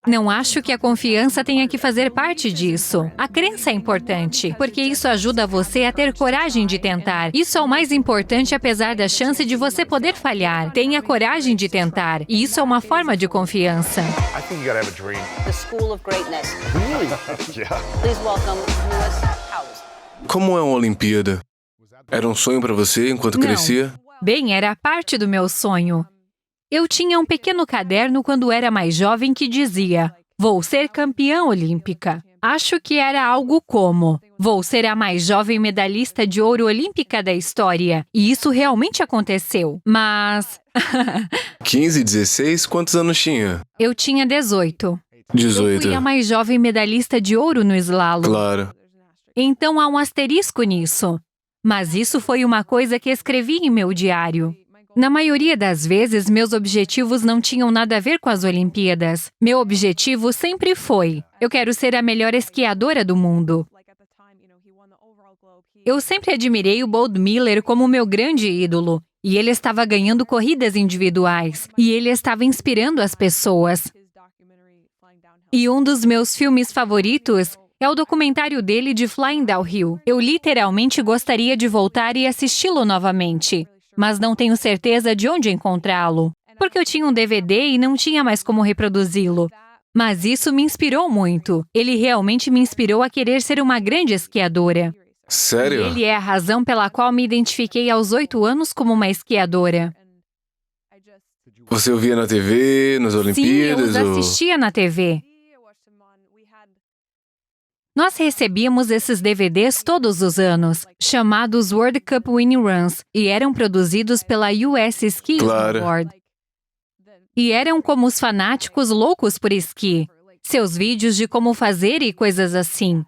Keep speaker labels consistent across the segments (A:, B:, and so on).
A: Não acho que a confiança tenha que fazer parte disso. A crença é importante, porque isso ajuda você a ter coragem de tentar. Isso é o mais importante, apesar da chance de você poder falhar. Tenha coragem de tentar, e isso é uma forma de confiança.
B: I think you gotta have a dream.
C: The School of Greatness.
B: Really? Yeah.
C: Please welcome Lewis Howes.
D: Como é uma Olimpíada? Era um sonho para você enquanto
A: Não.
D: crescia?
A: Bem, era parte do meu sonho. Eu tinha um pequeno caderno quando era mais jovem que dizia: "Vou ser campeã olímpica." Acho que era algo como: "Vou ser a mais jovem medalhista de ouro olímpica da história." E isso realmente aconteceu. Mas
D: 15, 16, quantos anos tinha?
A: eu tinha 18. Eu
D: 18.
A: fui a mais jovem medalhista de ouro no slalom.
D: Claro.
A: Então há um asterisco nisso. Mas isso foi uma coisa que escrevi em meu diário. Na maioria das vezes, meus objetivos não tinham nada a ver com as Olimpíadas. Meu objetivo sempre foi: eu quero ser a melhor esquiadora do mundo. Eu sempre admirei o Bode Miller como meu grande ídolo. E ele estava ganhando corridas individuais. E ele estava inspirando as pessoas. E um dos meus filmes favoritos é o documentário dele de Flying Downhill. Eu literalmente gostaria de voltar e assisti-lo novamente, mas não tenho certeza de onde encontrá-lo, porque eu tinha um DVD e não tinha mais como reproduzi-lo. Mas isso me inspirou muito. Ele realmente me inspirou a querer ser uma grande esquiadora.
D: Sério?
A: Ele é a razão pela qual me identifiquei aos 8 anos como uma esquiadora.
D: Você ouvia na TV, nas
A: Sim, eu
D: Olimpíadas?
A: os assistia na TV. Nós recebíamos esses DVDs todos os anos, chamados World Cup Winning Runs, e eram produzidos pela US Ski
D: Claro.
A: Snowboard. E eram como os fanáticos loucos por esqui, seus vídeos de como fazer e coisas assim.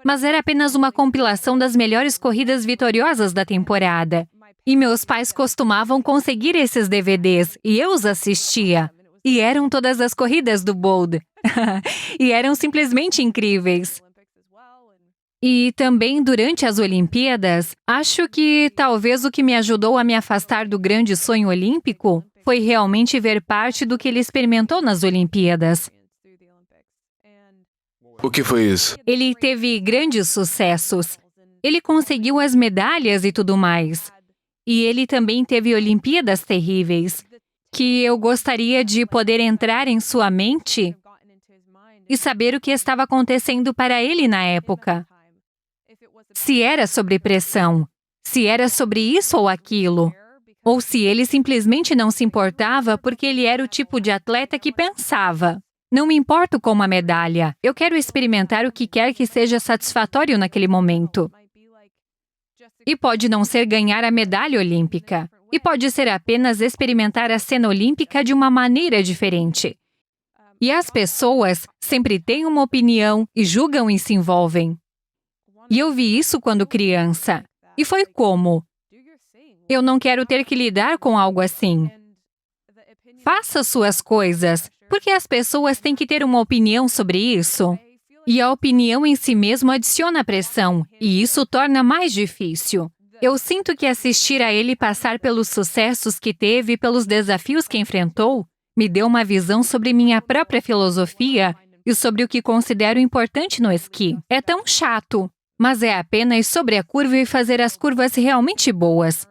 A: Mas era apenas uma compilação das melhores corridas vitoriosas da temporada. E meus pais costumavam conseguir esses DVDs, e eu os assistia. E eram todas as corridas do Bode. E eram simplesmente incríveis. E também durante as Olimpíadas, acho que talvez o que me ajudou a me afastar do grande sonho olímpico foi realmente ver parte do que ele experimentou nas Olimpíadas.
D: O que foi isso?
A: Ele teve grandes sucessos. Ele conseguiu as medalhas e tudo mais. E ele também teve Olimpíadas terríveis, que eu gostaria de poder entrar em sua mente e saber o que estava acontecendo para ele na época. Se era sobre pressão, se era sobre isso ou aquilo, ou se ele simplesmente não se importava porque ele era o tipo de atleta que pensava: não me importo com uma medalha, eu quero experimentar o que quer que seja satisfatório naquele momento. E pode não ser ganhar a medalha olímpica, e pode ser apenas experimentar a cena olímpica de uma maneira diferente. E as pessoas sempre têm uma opinião e julgam e se envolvem. E eu vi isso quando criança. E foi como: eu não quero ter que lidar com algo assim. Faça suas coisas, porque as pessoas têm que ter uma opinião sobre isso. E a opinião em si mesmo adiciona pressão, e isso torna mais difícil. Eu sinto que assistir a ele passar pelos sucessos que teve e pelos desafios que enfrentou, me deu uma visão sobre minha própria filosofia e sobre o que considero importante no esqui. É tão chato, mas é apenas sobre a curva e fazer as curvas realmente boas.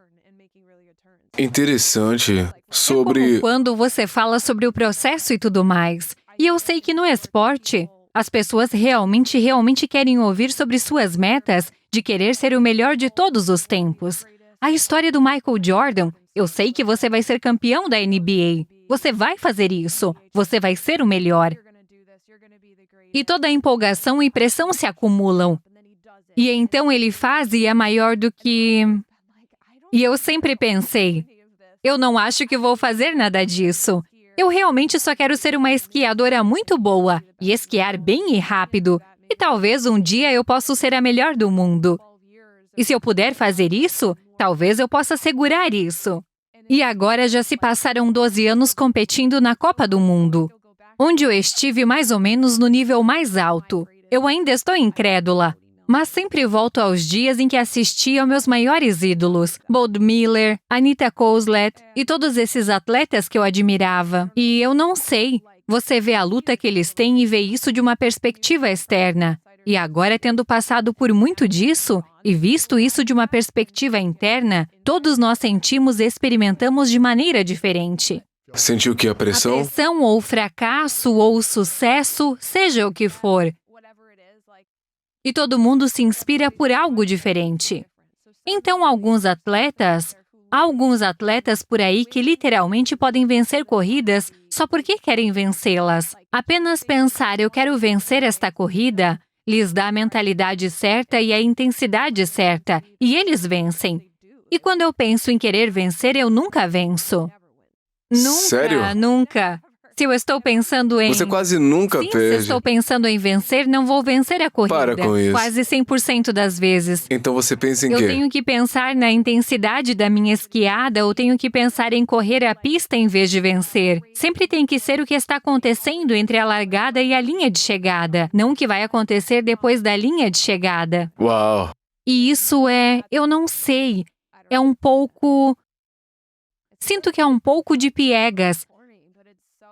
D: Interessante.
A: Como
D: Sobre...
A: quando você fala sobre o processo e tudo mais. E eu sei que no esporte, as pessoas realmente querem ouvir sobre suas metas de querer ser o melhor de todos os tempos. A história do Michael Jordan, eu sei que você vai ser campeão da NBA. Você vai fazer isso. Você vai ser o melhor. E toda a empolgação e pressão se acumulam. E então ele faz e é maior do que... E eu sempre pensei: eu não acho que vou fazer nada disso. Eu realmente só quero ser uma esquiadora muito boa e esquiar bem e rápido. E talvez um dia eu possa ser a melhor do mundo. E se eu puder fazer isso, talvez eu possa segurar isso. E agora já se passaram 12 anos competindo na Copa do Mundo, onde eu estive mais ou menos no nível mais alto. Eu ainda estou incrédula, mas sempre volto aos dias em que assisti aos meus maiores ídolos, Bode Miller, Anita Koselleck e todos esses atletas que eu admirava. E eu não sei, Você vê a luta que eles têm e vê isso de uma perspectiva externa. E agora, tendo passado por muito disso e visto isso de uma perspectiva interna, todos nós sentimos e experimentamos de maneira diferente.
D: Sentiu que a
A: A
D: pressão?
A: pressão ou o fracasso ou o sucesso, seja o que for. E todo mundo se inspira por algo diferente. Então, há alguns atletas por aí que literalmente podem vencer corridas só porque querem vencê-las. Apenas pensar, eu quero vencer esta corrida, lhes dá a mentalidade certa e a intensidade certa, e eles vencem. E quando eu penso em querer vencer, eu nunca venço. Nunca,
D: Sério?
A: nunca. Se eu estou pensando em...
D: Você quase nunca
A: Sim, se
D: perde.
A: estou pensando em vencer, não vou vencer a corrida.
D: Para com isso.
A: Quase 100% das vezes.
D: Então você pensa em
A: Eu
D: quê?
A: tenho que pensar na intensidade da minha esquiada ou tenho que pensar em correr a pista em vez de vencer. Sempre tem que ser o que está acontecendo entre a largada e a linha de chegada, não o que vai acontecer depois da linha de chegada.
D: Uau!
A: E isso eu não sei, é um pouco... Sinto que é um pouco de piegas,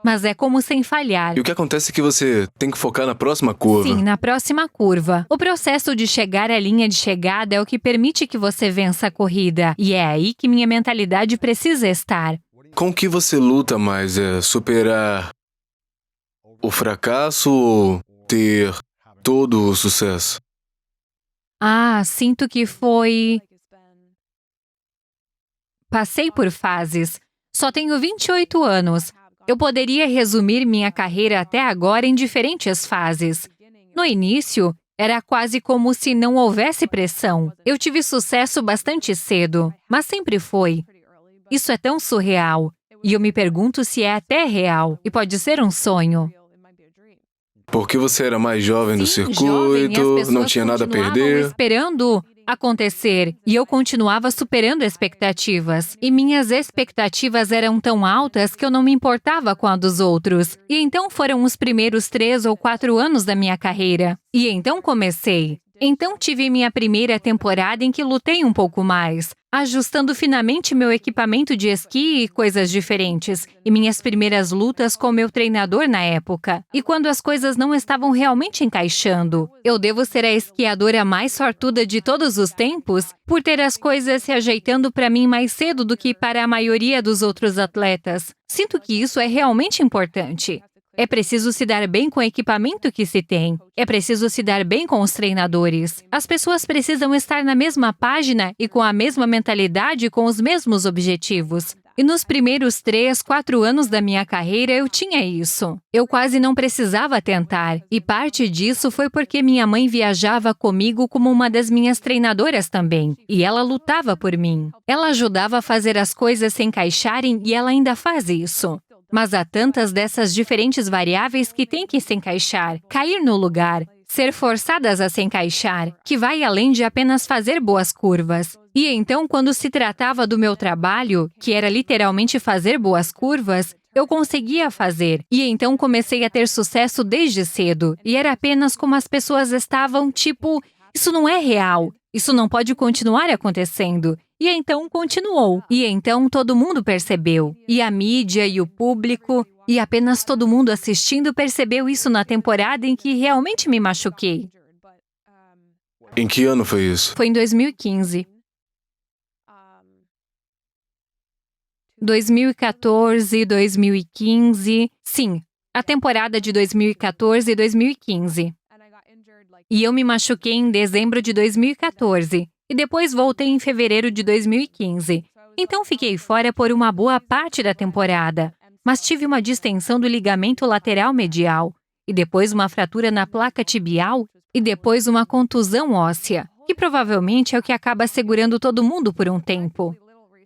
A: mas é como sem falhar.
D: E o que acontece é que você tem que focar na próxima curva.
A: Sim, na próxima curva. O processo de chegar à linha de chegada é o que permite que você vença a corrida. E é aí que minha mentalidade precisa estar.
D: Com o que você luta mais? É superar o fracasso ou ter todo o sucesso?
A: Sinto que foi... Passei por fases. Só tenho 28 anos. Eu poderia resumir minha carreira até agora em diferentes fases. No início, era quase como se não houvesse pressão. Eu tive sucesso bastante cedo, mas sempre foi. Isso é tão surreal. E eu me pergunto se é até real. E pode ser um sonho.
D: Porque você era mais jovem do
A: Sim, jovem, e as
D: circuito,
A: pessoas
D: não tinha nada a
A: continuavam
D: perder.
A: esperando acontecer, e eu continuava superando expectativas. E minhas expectativas eram tão altas que eu não me importava com a dos outros. E então foram os primeiros 3 ou 4 anos da minha carreira. E então comecei. Então tive minha primeira temporada em que lutei um pouco mais, ajustando finamente meu equipamento de esqui e coisas diferentes, e minhas primeiras lutas com meu treinador na época. E quando as coisas não estavam realmente encaixando, eu devo ser a esquiadora mais sortuda de todos os tempos por ter as coisas se ajeitando para mim mais cedo do que para a maioria dos outros atletas. Sinto que isso é realmente importante. É preciso se dar bem com o equipamento que se tem. É preciso se dar bem com os treinadores. As pessoas precisam estar na mesma página e com a mesma mentalidade e com os mesmos objetivos. E nos primeiros 3, 4 anos da minha carreira, eu tinha isso. Eu quase não precisava tentar. E parte disso foi porque minha mãe viajava comigo como uma das minhas treinadoras também. E ela lutava por mim. Ela ajudava a fazer as coisas se encaixarem e ela ainda faz isso. Mas há tantas dessas diferentes variáveis que têm que se encaixar, cair no lugar, ser forçadas a se encaixar, que vai além de apenas fazer boas curvas. E então, quando se tratava do meu trabalho, que era literalmente fazer boas curvas, eu conseguia fazer. E então comecei a ter sucesso desde cedo. E era apenas como as pessoas estavam, tipo, isso não é real, isso não pode continuar acontecendo. E então continuou. E então todo mundo percebeu. E a mídia e o público, e apenas todo mundo assistindo percebeu isso na temporada em que realmente me machuquei.
D: Em que ano foi isso?
A: Foi em 2015. 2014, 2015. Sim, a temporada de 2014 e 2015. E eu me machuquei em dezembro de 2014. E depois voltei em fevereiro de 2015. Então fiquei fora por uma boa parte da temporada. Mas tive uma distensão do ligamento lateral medial. E depois uma fratura na placa tibial. E depois uma contusão óssea. Que provavelmente é o que acaba segurando todo mundo por um tempo.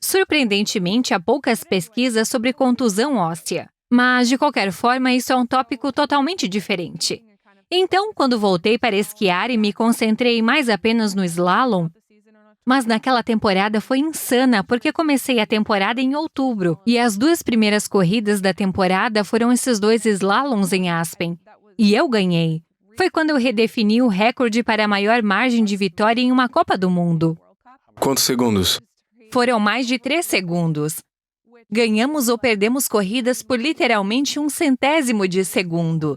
A: Surpreendentemente, há poucas pesquisas sobre contusão óssea. Mas, de qualquer forma, isso é um tópico totalmente diferente. Então, quando voltei para esquiar e me concentrei mais apenas no slalom, mas naquela temporada foi insana, porque comecei a temporada em outubro, e as 2 primeiras corridas da temporada foram esses 2 slaloms em Aspen. E eu ganhei. Foi quando eu redefini o recorde para a maior margem de vitória em uma Copa do Mundo.
D: Quantos segundos?
A: Foram mais de 3 segundos. Ganhamos ou perdemos corridas por literalmente 1/100º de segundo.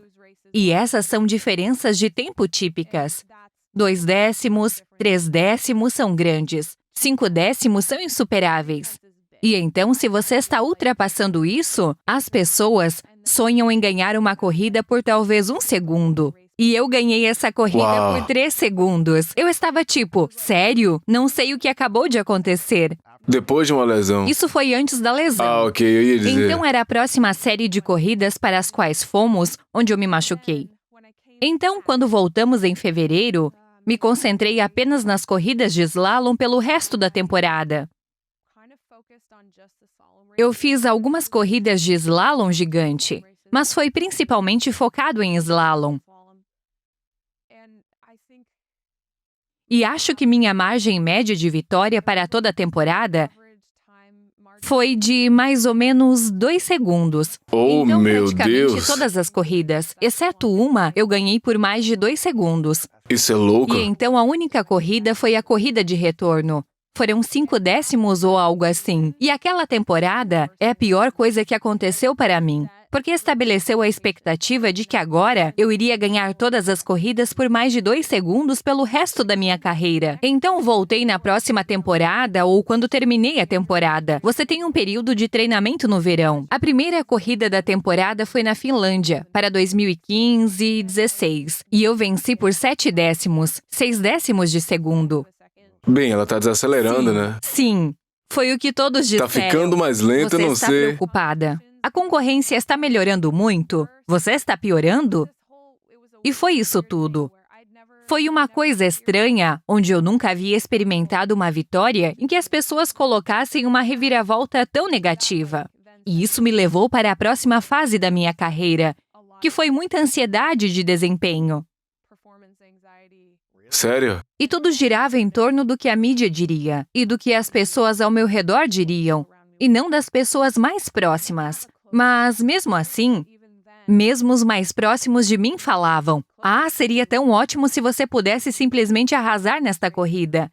A: E essas são diferenças de tempo típicas. 2 décimos, 3 décimos são grandes. 5 décimos são insuperáveis. E então, se você está ultrapassando isso, as pessoas sonham em ganhar uma corrida por talvez 1 segundo. E eu ganhei essa corrida
D: Uau.
A: por 3 segundos. Eu estava tipo, sério? Não sei o que acabou de acontecer.
D: Depois de uma lesão.
A: Isso foi antes da lesão.
D: Ah, ok, eu ia dizer.
A: Então era a próxima série de corridas para as quais fomos, onde eu me machuquei. Então, quando voltamos em fevereiro, me concentrei apenas nas corridas de slalom pelo resto da temporada. Eu fiz algumas corridas de slalom gigante, mas foi principalmente focado em slalom. E acho que minha margem média de vitória para toda a temporada foi de mais ou menos 2 segundos.
D: Oh,
A: então,
D: meu
A: praticamente
D: Deus.
A: todas as corridas, exceto uma, eu ganhei por mais de 2 segundos.
D: Isso é louco.
A: E então a única corrida foi a corrida de retorno. Foram 5 décimos ou algo assim. E aquela temporada é a pior coisa que aconteceu para mim, porque estabeleceu a expectativa de que agora eu iria ganhar todas as corridas por mais de 2 segundos pelo resto da minha carreira. Então voltei na próxima temporada ou quando terminei a temporada. Você tem um período de treinamento no verão. A primeira corrida da temporada foi na Finlândia, para 2015 e 2016. E eu venci por 7 décimos, 6 décimos de segundo.
D: Bem, ela tá desacelerando, né?
A: Sim, foi o que todos disseram.
D: Tá ficando mais lenta,
A: Você
D: não
A: está
D: sei.
A: preocupada? A concorrência está melhorando muito? Você está piorando? E foi isso tudo. Foi uma coisa estranha, onde eu nunca havia experimentado uma vitória em que as pessoas colocassem uma reviravolta tão negativa. E isso me levou para a próxima fase da minha carreira, que foi muita ansiedade de desempenho.
D: Sério?
A: E tudo girava em torno do que a mídia diria, e do que as pessoas ao meu redor diriam, e não das pessoas mais próximas. Mas, mesmo assim, mesmo os mais próximos de mim falavam: "Ah, seria tão ótimo se você pudesse simplesmente arrasar nesta corrida.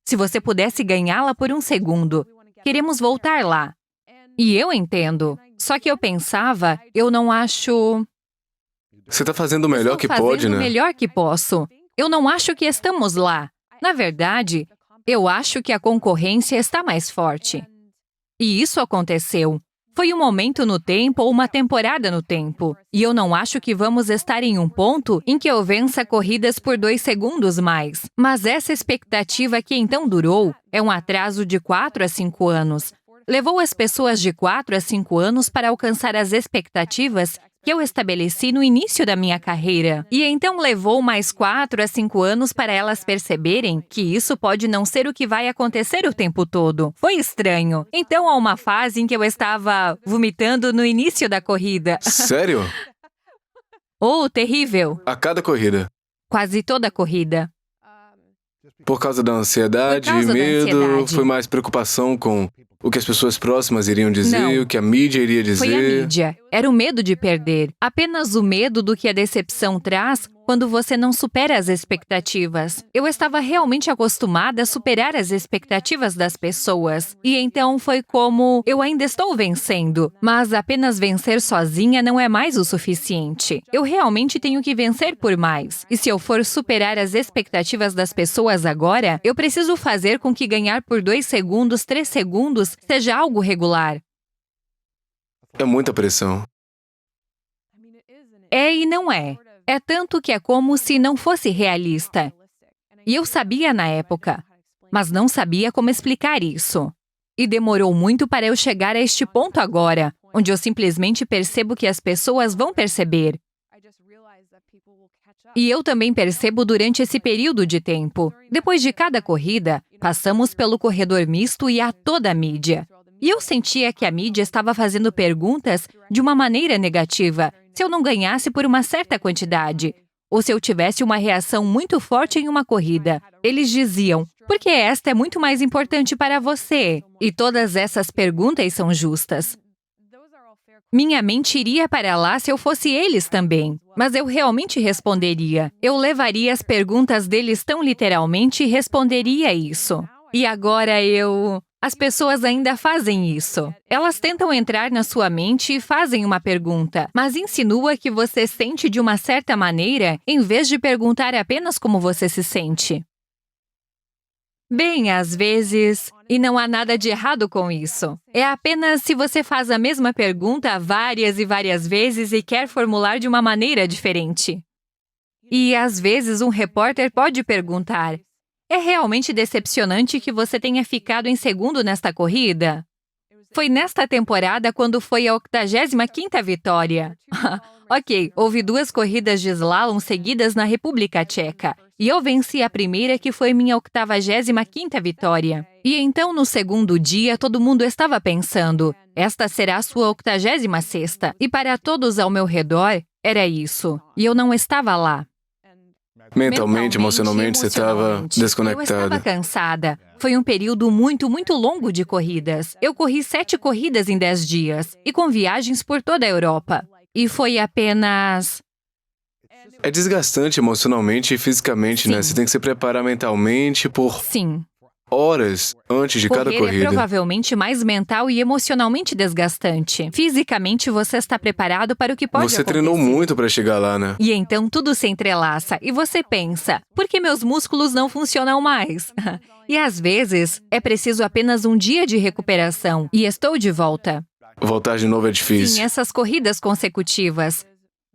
A: Se você pudesse ganhá-la por 1 segundo. Queremos voltar lá." E eu entendo. Só que eu pensava, eu não acho...
D: Você tá fazendo o melhor que
A: Estou
D: pode,
A: fazendo
D: né?
A: o melhor que posso. Eu não acho que estamos lá. Na verdade, eu acho que a concorrência está mais forte. E isso aconteceu. Foi um momento no tempo ou uma temporada no tempo. E eu não acho que vamos estar em um ponto em que eu vença corridas por 2 segundos mais. Mas essa expectativa que então durou é um atraso de 4 a 5 anos. Levou as pessoas de 4 a 5 anos para alcançar as expectativas que eu estabeleci no início da minha carreira. E então levou mais 4 a 5 anos para elas perceberem que isso pode não ser o que vai acontecer o tempo todo. Foi estranho. Então há uma fase em que eu estava vomitando no início da corrida.
D: Sério?
A: Oh, terrível.
D: A cada corrida.
A: Quase toda a corrida.
D: Por causa da ansiedade
A: Por causa
D: e
A: da
D: medo,
A: ansiedade.
D: foi mais preocupação com o que as pessoas próximas iriam dizer,
A: Não.
D: o que a mídia iria dizer.
A: Foi a mídia. Era o medo de perder. Apenas o medo do que a decepção traz quando você não supera as expectativas. Eu estava realmente acostumada a superar as expectativas das pessoas. E então foi como, eu ainda estou vencendo, mas apenas vencer sozinha não é mais o suficiente. Eu realmente tenho que vencer por mais. E se eu for superar as expectativas das pessoas agora, eu preciso fazer com que ganhar por 2 segundos, 3 segundos, seja algo regular.
D: É muita pressão.
A: É e não é. É tanto que é como se não fosse realista. E eu sabia na época, mas não sabia como explicar isso. E demorou muito para eu chegar a este ponto agora, onde eu simplesmente percebo que as pessoas vão perceber. E eu também percebo durante esse período de tempo. Depois de cada corrida, passamos pelo corredor misto e há toda a mídia. E eu sentia que a mídia estava fazendo perguntas de uma maneira negativa, se eu não ganhasse por uma certa quantidade, ou se eu tivesse uma reação muito forte em uma corrida. Eles diziam: "Porque esta é muito mais importante para você." E todas essas perguntas são justas. Minha mente iria para lá se eu fosse eles também, mas eu realmente responderia. Eu levaria as perguntas deles tão literalmente e responderia isso. E agora eu As pessoas ainda fazem isso. Elas tentam entrar na sua mente e fazem uma pergunta, mas insinua que você sente de uma certa maneira, em vez de perguntar apenas como você se sente. Bem, às vezes, e não há nada de errado com isso. É apenas se você faz a mesma pergunta várias e várias vezes e quer formular de uma maneira diferente. E, às vezes, um repórter pode perguntar: é realmente decepcionante que você tenha ficado em segundo nesta corrida? Foi nesta temporada quando foi a 85ª vitória. Ok, houve 2 corridas de slalom seguidas na República Tcheca. E eu venci a primeira, que foi minha 85ª vitória. E então, no segundo dia, todo mundo estava pensando: esta será a sua 86ª. E para todos ao meu redor, era isso. E eu não estava lá.
D: Mentalmente, emocionalmente, você estava
A: Eu
D: desconectada.
A: estava cansada. Foi um período muito longo de corridas. Eu corri 7 corridas em 10 dias. E com viagens por toda a Europa. E foi apenas...
D: É desgastante emocionalmente e fisicamente, né?
A: Sim.
D: Você tem que se preparar mentalmente por
A: Sim.
D: horas antes de cada
A: Correr é
D: corrida.
A: provavelmente mais mental e emocionalmente desgastante. Fisicamente, você está preparado para o que pode
D: Você
A: acontecer.
D: treinou muito para chegar lá, né?
A: E então tudo se entrelaça e você pensa: por que meus músculos não funcionam mais? E às vezes, é preciso apenas um dia de recuperação. E estou de volta.
D: Voltar de novo é
A: Sim,
D: difícil.
A: essas corridas consecutivas.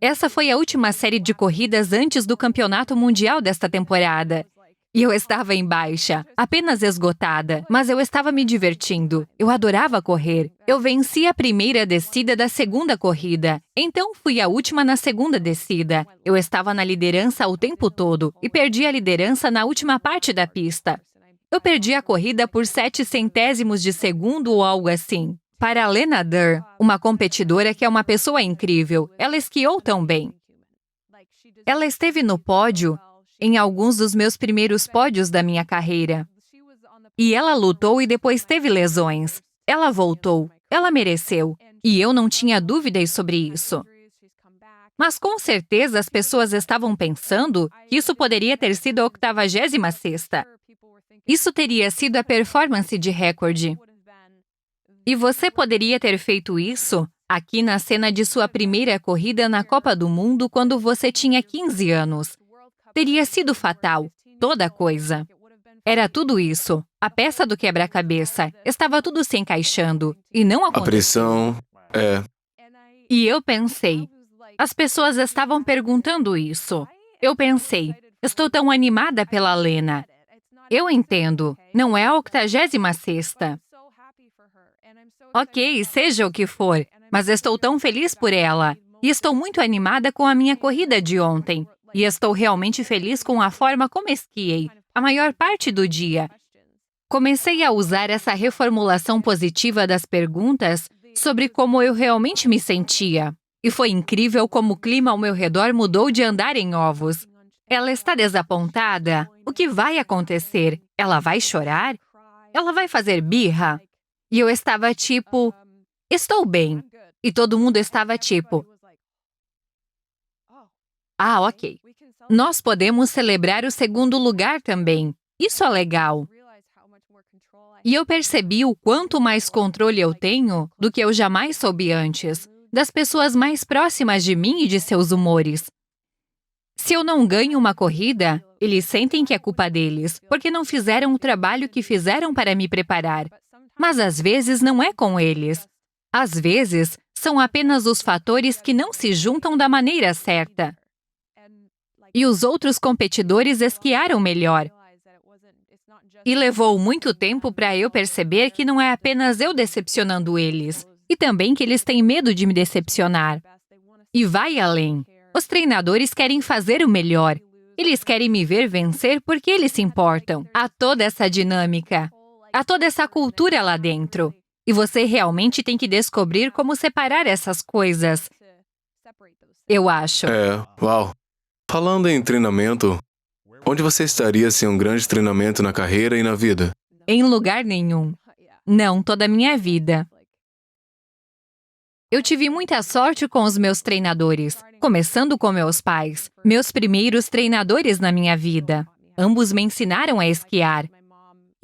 A: Essa foi a última série de corridas antes do campeonato mundial desta temporada. E eu estava em baixa, apenas esgotada, mas eu estava me divertindo. Eu adorava correr. Eu venci a primeira descida da segunda corrida, então fui a última na segunda descida. Eu estava na liderança o tempo todo e perdi a liderança na última parte da pista. Eu perdi a corrida por 0,07 de segundo ou algo assim. Para Lena Durr, uma competidora que é uma pessoa incrível, ela esquiou tão bem. Ela esteve no pódio em alguns dos meus primeiros pódios da minha carreira. E ela lutou e depois teve lesões. Ela voltou. Ela mereceu. E eu não tinha dúvidas sobre isso. Mas com certeza as pessoas estavam pensando que isso poderia ter sido a 86ª. Isso teria sido a performance de recorde. E você poderia ter feito isso aqui na cena de sua primeira corrida na Copa do Mundo quando você tinha 15 anos. Teria sido fatal, toda a coisa. Era tudo isso, a peça do quebra-cabeça. Estava tudo se encaixando, e não
D: A
A: aconteceu.
D: pressão é...
A: E eu pensei, as pessoas estavam perguntando isso. Eu pensei, estou tão animada pela Lena. Eu entendo, não é a 86ª. Ok, seja o que for, mas estou tão feliz por ela. E estou muito animada com a minha corrida de ontem. E estou realmente feliz com a forma como esquiei, a maior parte do dia. Comecei a usar essa reformulação positiva das perguntas sobre como eu realmente me sentia. E foi incrível como o clima ao meu redor mudou de andar em ovos. Ela está desapontada? O que vai acontecer? Ela vai chorar? Ela vai fazer birra? E eu estava tipo, estou bem. E todo mundo estava tipo, ah, ok. Nós podemos celebrar o segundo lugar também. Isso é legal. E eu percebi o quanto mais controle eu tenho do que eu jamais soube antes, das pessoas mais próximas de mim e de seus humores. Se eu não ganho uma corrida, eles sentem que é culpa deles, porque não fizeram o trabalho que fizeram para me preparar. Mas às vezes não é com eles. Às vezes, são apenas os fatores que não se juntam da maneira certa. E os outros competidores esquiaram melhor. E levou muito tempo para eu perceber que não é apenas eu decepcionando eles, e também que eles têm medo de me decepcionar. E vai além. Os treinadores querem fazer o melhor. Eles querem me ver vencer porque eles se importam. Há toda essa dinâmica. Há toda essa cultura lá dentro. E você realmente tem que descobrir como separar essas coisas. Eu acho.
D: Uau. Falando em treinamento, onde você estaria sem um grande treinamento na carreira e na vida?
A: Em lugar nenhum. Não toda a minha vida. Eu tive muita sorte com os meus treinadores, começando com meus pais, meus primeiros treinadores na minha vida. Ambos me ensinaram a esquiar.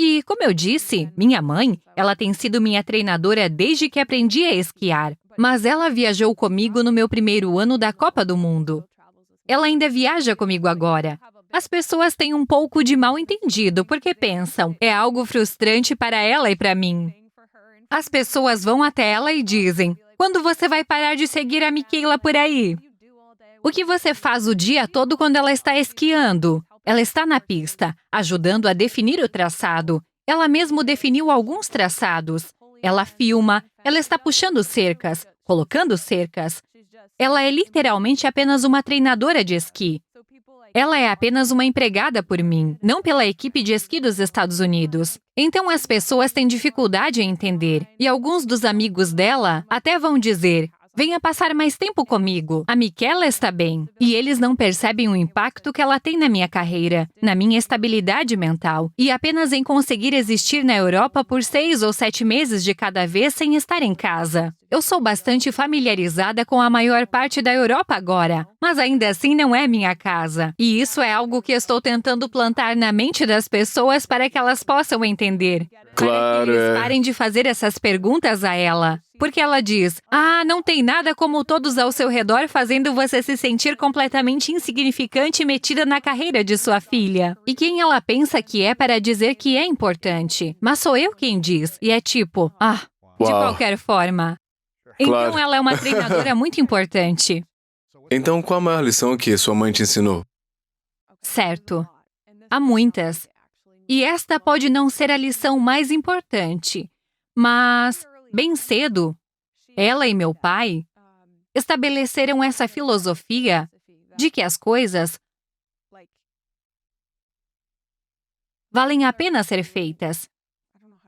A: E, como eu disse, minha mãe, ela tem sido minha treinadora desde que aprendi a esquiar. Mas ela viajou comigo no meu primeiro ano da Copa do Mundo. Ela ainda viaja comigo agora. As pessoas têm um pouco de mal-entendido porque pensam, é algo frustrante para ela e para mim. As pessoas vão até ela e dizem, quando você vai parar de seguir a Michaela por aí? O que você faz o dia todo quando ela está esquiando? Ela está na pista, ajudando a definir o traçado. Ela mesmo definiu alguns traçados. Ela filma, ela está puxando cercas, colocando cercas. Ela é literalmente apenas uma treinadora de esqui. Ela é apenas uma empregada por mim, não pela equipe de esqui dos Estados Unidos. Então as pessoas têm dificuldade em entender. E alguns dos amigos dela até vão dizer, venha passar mais tempo comigo. A Michaela está bem. E eles não percebem o impacto que ela tem na minha carreira, na minha estabilidade mental. E apenas em conseguir existir na Europa por 6 ou 7 meses de cada vez sem estar em casa. Eu sou bastante familiarizada com a maior parte da Europa agora, mas ainda assim não é minha casa. E isso é algo que estou tentando plantar na mente das pessoas para que elas possam entender.
D: Claro,
A: para que eles parem de fazer essas perguntas a ela. Porque ela diz, não tem nada como todos ao seu redor fazendo você se sentir completamente insignificante e metida na carreira de sua filha. E quem ela pensa que é para dizer que é importante? Mas sou eu quem diz. E é tipo, de
D: Uau.
A: qualquer forma. Então
D: Claro.
A: ela é uma treinadora muito importante.
D: Então, qual a maior lição que sua mãe te ensinou?
A: Certo. Há muitas. E esta pode não ser a lição mais importante. Mas, bem cedo, ela e meu pai estabeleceram essa filosofia de que as coisas valem a pena ser feitas.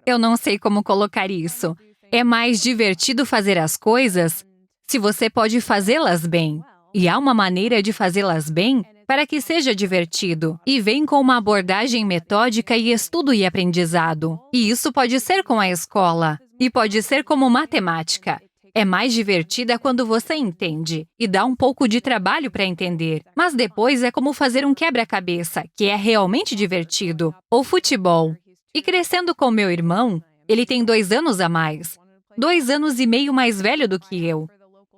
A: Eu não sei como colocar isso. É mais divertido fazer as coisas se você pode fazê-las bem. E há uma maneira de fazê-las bem para que seja divertido. E vem com uma abordagem metódica e estudo e aprendizado. E isso pode ser com a escola. E pode ser como matemática. É mais divertida quando você entende. E dá um pouco de trabalho para entender. Mas depois é como fazer um quebra-cabeça, que é realmente divertido. Ou futebol. E crescendo com meu irmão, ele tem 2 anos a mais. 2 anos e meio mais velho do que eu.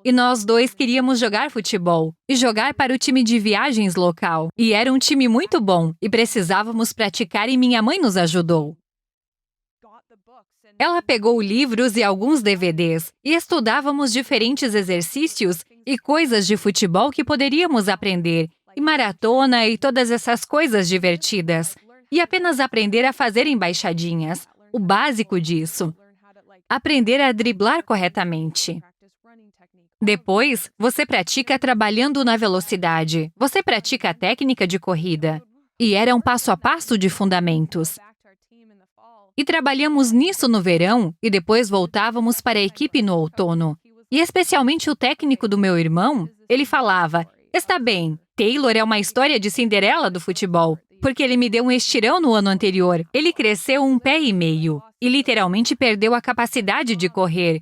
A: E nós dois queríamos jogar futebol e jogar para o time de viagens local. E era um time muito bom e precisávamos praticar e minha mãe nos ajudou. Ela pegou livros e alguns DVDs e estudávamos diferentes exercícios e coisas de futebol que poderíamos aprender, e maratona e todas essas coisas divertidas. E apenas aprender a fazer embaixadinhas, o básico disso. Aprender a driblar corretamente. Depois, você pratica trabalhando na velocidade. Você pratica a técnica de corrida. E era um passo a passo de fundamentos. E trabalhamos nisso no verão e depois voltávamos para a equipe no outono. E especialmente o técnico do meu irmão, ele falava, está bem, Taylor é uma história de Cinderela do futebol, porque ele me deu um estirão no ano anterior. Ele cresceu 1,5 pé e literalmente perdeu a capacidade de correr.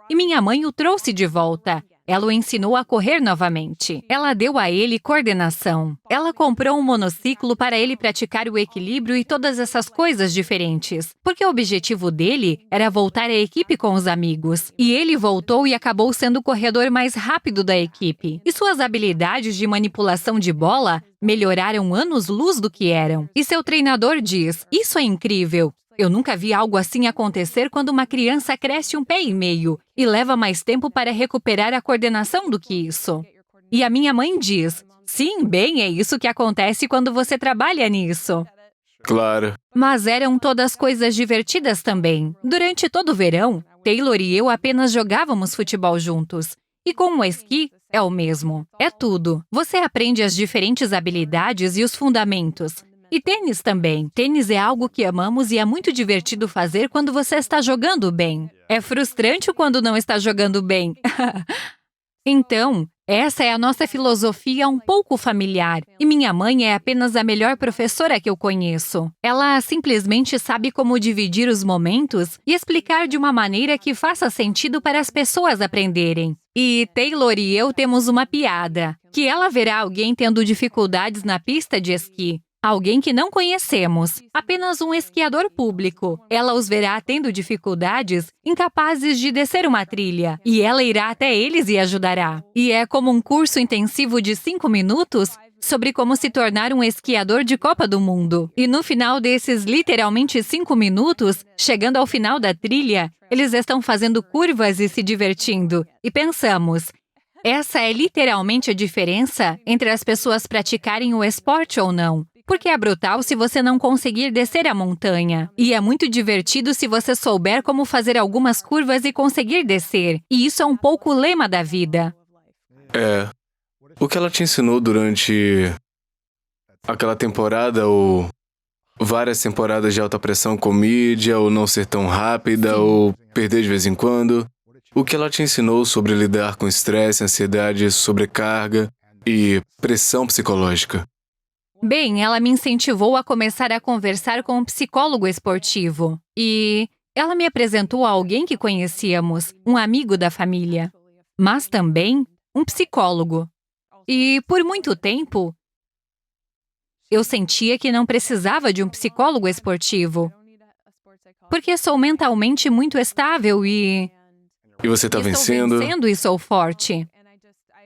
A: E minha mãe o trouxe de volta. Ela o ensinou a correr novamente. Ela deu a ele coordenação. Ela comprou um monociclo para ele praticar o equilíbrio e todas essas coisas diferentes. Porque o objetivo dele era voltar à equipe com os amigos. E ele voltou e acabou sendo o corredor mais rápido da equipe. E suas habilidades de manipulação de bola melhoraram anos-luz do que eram. E seu treinador diz, isso é incrível. Eu nunca vi algo assim acontecer quando uma criança cresce 1,5 pé e leva mais tempo para recuperar a coordenação do que isso. E a minha mãe diz, sim, bem, é isso que acontece quando você trabalha nisso.
D: Claro.
A: Mas eram todas coisas divertidas também. Durante todo o verão, Taylor e eu apenas jogávamos futebol juntos. E com o esqui, é o mesmo. É tudo. Você aprende as diferentes habilidades e os fundamentos. E tênis também. Tênis é algo que amamos e é muito divertido fazer quando você está jogando bem. É frustrante quando não está jogando bem. Então, essa é a nossa filosofia um pouco familiar. E minha mãe é apenas a melhor professora que eu conheço. Ela simplesmente sabe como dividir os momentos e explicar de uma maneira que faça sentido para as pessoas aprenderem. E Taylor e eu temos uma piada, que ela verá alguém tendo dificuldades na pista de esqui. alguém que não conhecemos, apenas um esquiador público. Ela os verá tendo dificuldades, incapazes de descer uma trilha, e ela irá até eles e ajudará. E é como um curso intensivo de 5 minutos sobre como se tornar um esquiador de Copa do Mundo. E no final desses literalmente 5 minutos, chegando ao final da trilha, eles estão fazendo curvas e se divertindo. E pensamos, essa é literalmente a diferença entre as pessoas praticarem o esporte ou não. Porque é brutal se você não conseguir descer a montanha. E é muito divertido se você souber como fazer algumas curvas e conseguir descer. E isso é um pouco o lema da vida.
D: O que ela te ensinou durante aquela temporada ou várias temporadas de alta pressão com mídia, ou não ser tão rápida, ou perder de vez em quando? O que ela te ensinou sobre lidar com estresse, ansiedade, sobrecarga e pressão psicológica?
A: Bem, ela me incentivou a começar a conversar com um psicólogo esportivo. E ela me apresentou a alguém que conhecíamos, um amigo da família, mas também um psicólogo. E por muito tempo, eu sentia que não precisava de um psicólogo esportivo, porque sou mentalmente muito estável e
D: você está vencendo?
A: Estou vencendo e sou forte.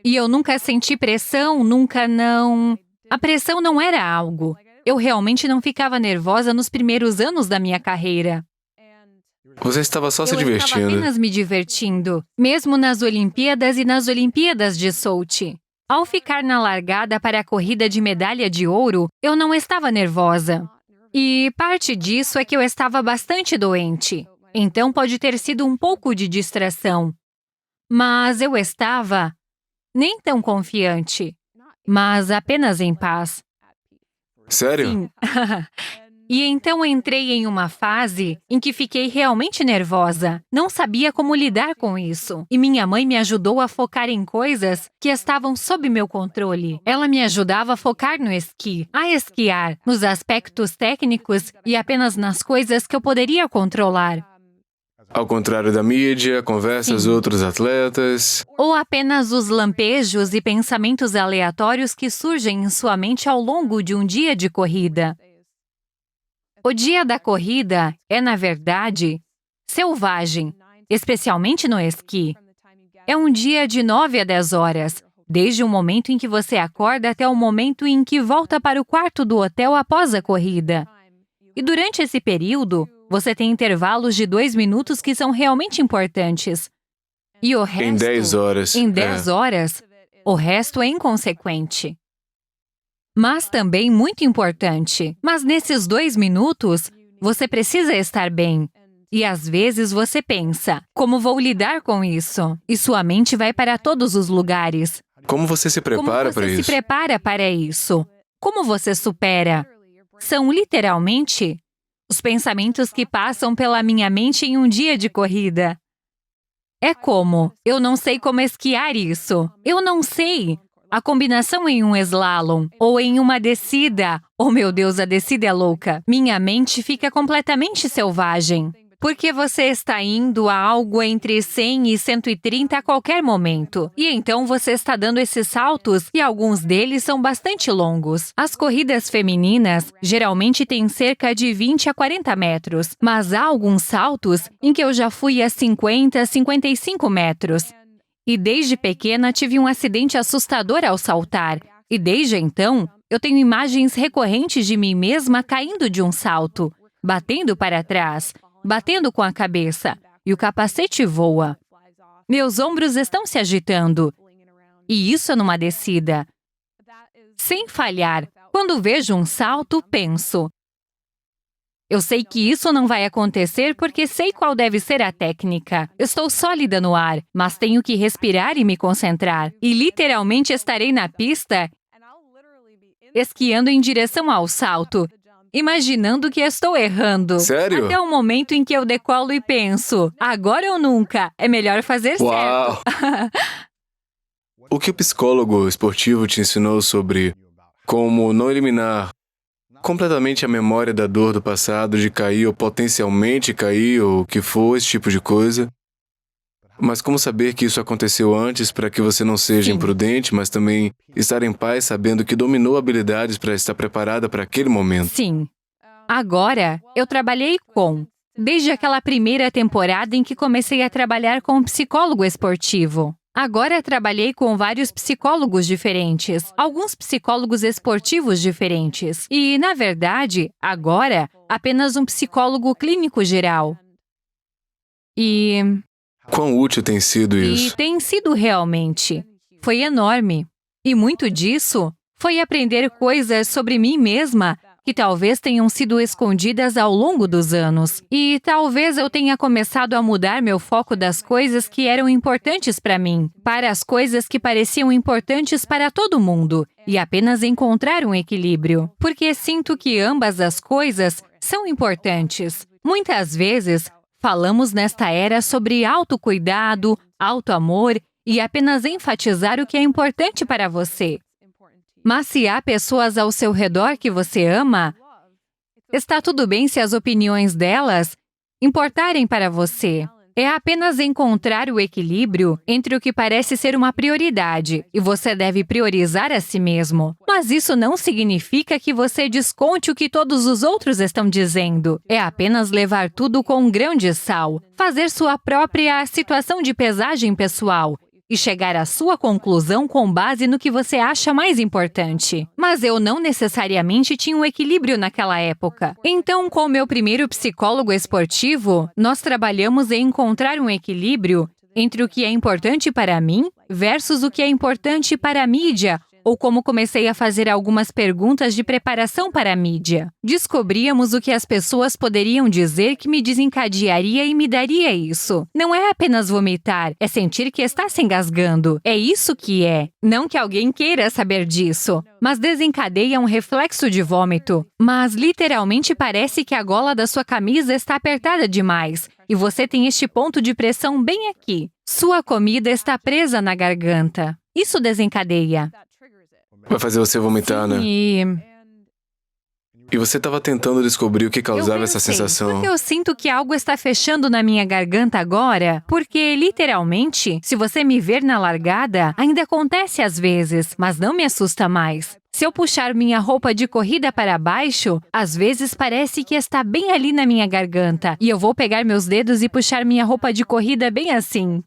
A: E eu nunca senti pressão, nunca não... A pressão não era algo. Eu realmente não ficava nervosa nos primeiros anos da minha carreira.
D: Você estava só se
A: Eu estava
D: divertindo.
A: apenas me divertindo, mesmo nas Olimpíadas e nas Olimpíadas de Sochi. Ao ficar na largada para a corrida de medalha de ouro, eu não estava nervosa. E parte disso é que eu estava bastante doente. Então pode ter sido um pouco de distração. Mas eu estava nem tão confiante, mas apenas em paz.
D: Sério?
A: Sim. E então entrei em uma fase em que fiquei realmente nervosa. Não sabia como lidar com isso. E minha mãe me ajudou a focar em coisas que estavam sob meu controle. Ela me ajudava a focar no esqui, a esquiar, nos aspectos técnicos e apenas nas coisas que eu poderia controlar.
D: Ao contrário da mídia, conversas, outros atletas.
A: Ou apenas os lampejos e pensamentos aleatórios que surgem em sua mente ao longo de um dia de corrida. O dia da corrida é, na verdade, selvagem, especialmente no esqui. É um dia de 9 a 10 horas, desde o momento em que você acorda até o momento em que volta para o quarto do hotel após a corrida. E durante esse período, você tem intervalos de 2 minutos que são realmente importantes. E o resto...
D: Em 10 horas.
A: Em 10 horas, o resto é inconsequente. Mas também muito importante. Mas nesses 2 minutos, você precisa estar bem. E às vezes você pensa, como vou lidar com isso? E sua mente vai para todos os lugares.
D: Como você se prepara para
A: Como você
D: isso?
A: se prepara para isso? Como você supera? São literalmente os pensamentos que passam pela minha mente em um dia de corrida. É como, eu não sei como esquiar isso. Eu não sei. A combinação em um slalom ou em uma descida. Oh meu Deus, a descida é louca. Minha mente fica completamente selvagem. Porque você está indo a algo entre 100 e 130 a qualquer momento. E então você está dando esses saltos e alguns deles são bastante longos. As corridas femininas geralmente têm cerca de 20 a 40 metros, mas há alguns saltos em que eu já fui a 50, 55 metros. E desde pequena tive um acidente assustador ao saltar. E desde então, eu tenho imagens recorrentes de mim mesma caindo de um salto, batendo para trás, batendo com a cabeça, e o capacete voa. Meus ombros estão se agitando. E isso é numa descida. Sem falhar, quando vejo um salto, penso. Eu sei que isso não vai acontecer porque sei qual deve ser a técnica. Estou sólida no ar, mas tenho que respirar e me concentrar. E literalmente estarei na pista, esquiando em direção ao salto, imaginando que estou errando.
D: Sério?
A: Até o momento em que eu decolo e penso, agora ou nunca, é melhor fazer
D: Uau!
A: certo.
D: O que o psicólogo esportivo te ensinou sobre como não eliminar completamente a memória da dor do passado, de cair ou potencialmente cair, ou o que for, esse tipo de coisa, Mas como saber que isso aconteceu antes para que você não seja
A: Sim.
D: imprudente, mas também estar em paz sabendo que dominou habilidades para estar preparada para aquele momento?
A: Sim. Agora, eu trabalhei desde aquela primeira temporada em que comecei a trabalhar com um psicólogo esportivo. Agora trabalhei com vários psicólogos diferentes, alguns psicólogos esportivos diferentes. E, na verdade, agora, apenas um psicólogo clínico geral. E
D: Quão útil tem sido isso?
A: tem sido realmente. Foi enorme. E muito disso foi aprender coisas sobre mim mesma que talvez tenham sido escondidas ao longo dos anos. E talvez eu tenha começado a mudar meu foco das coisas que eram importantes para mim, para as coisas que pareciam importantes para todo mundo, e apenas encontrar um equilíbrio. Porque sinto que ambas as coisas são importantes. Muitas vezes, falamos nesta era sobre autocuidado, autoamor e apenas enfatizar o que é importante para você. Mas se há pessoas ao seu redor que você ama, está tudo bem se as opiniões delas importarem para você. É apenas encontrar o equilíbrio entre o que parece ser uma prioridade, e você deve priorizar a si mesmo. Mas isso não significa que você desconte o que todos os outros estão dizendo. É apenas levar tudo com um grão de sal, fazer sua própria situação de pesagem pessoal e chegar à sua conclusão com base no que você acha mais importante. Mas eu não necessariamente tinha um equilíbrio naquela época. Então, com o meu primeiro psicólogo esportivo, nós trabalhamos em encontrar um equilíbrio entre o que é importante para mim versus o que é importante para a mídia, ou como comecei a fazer algumas perguntas de preparação para a mídia. Descobríamos o que as pessoas poderiam dizer que me desencadearia e me daria isso. Não é apenas vomitar, é sentir que está se engasgando. É isso que é. Não que alguém queira saber disso, mas desencadeia um reflexo de vômito. Mas literalmente parece que a gola da sua camisa está apertada demais, e você tem este ponto de pressão bem aqui. Sua comida está presa na garganta. Isso desencadeia.
D: Vai fazer você vomitar, né? E você estava tentando descobrir o que causava essa sensação.
A: Porque eu sinto que algo está fechando na minha garganta agora, porque, literalmente, se você me ver na largada, ainda acontece às vezes, mas não me assusta mais. Se eu puxar minha roupa de corrida para baixo, às vezes parece que está bem ali na minha garganta, e eu vou pegar meus dedos e puxar minha roupa de corrida bem assim.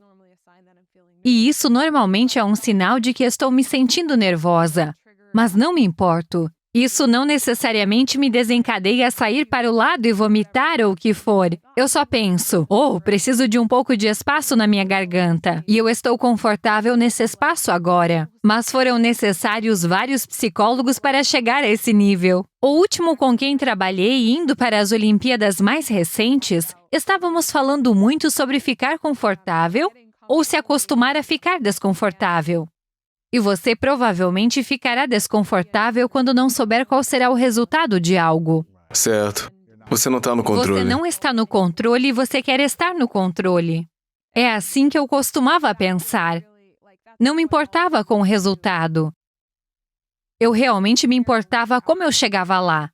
A: E isso normalmente é um sinal de que estou me sentindo nervosa. Mas não me importo. Isso não necessariamente me desencadeia a sair para o lado e vomitar ou o que for. Eu só penso, preciso de um pouco de espaço na minha garganta. E eu estou confortável nesse espaço agora. Mas foram necessários vários psicólogos para chegar a esse nível. O último com quem trabalhei indo para as Olimpíadas mais recentes, estávamos falando muito sobre ficar confortável ou se acostumar a ficar desconfortável. E você provavelmente ficará desconfortável quando não souber qual será o resultado de algo.
D: Certo. Você não está no controle.
A: Você não está no controle e você quer estar no controle. É assim que eu costumava pensar. Não me importava com o resultado. Eu realmente me importava como eu chegava lá.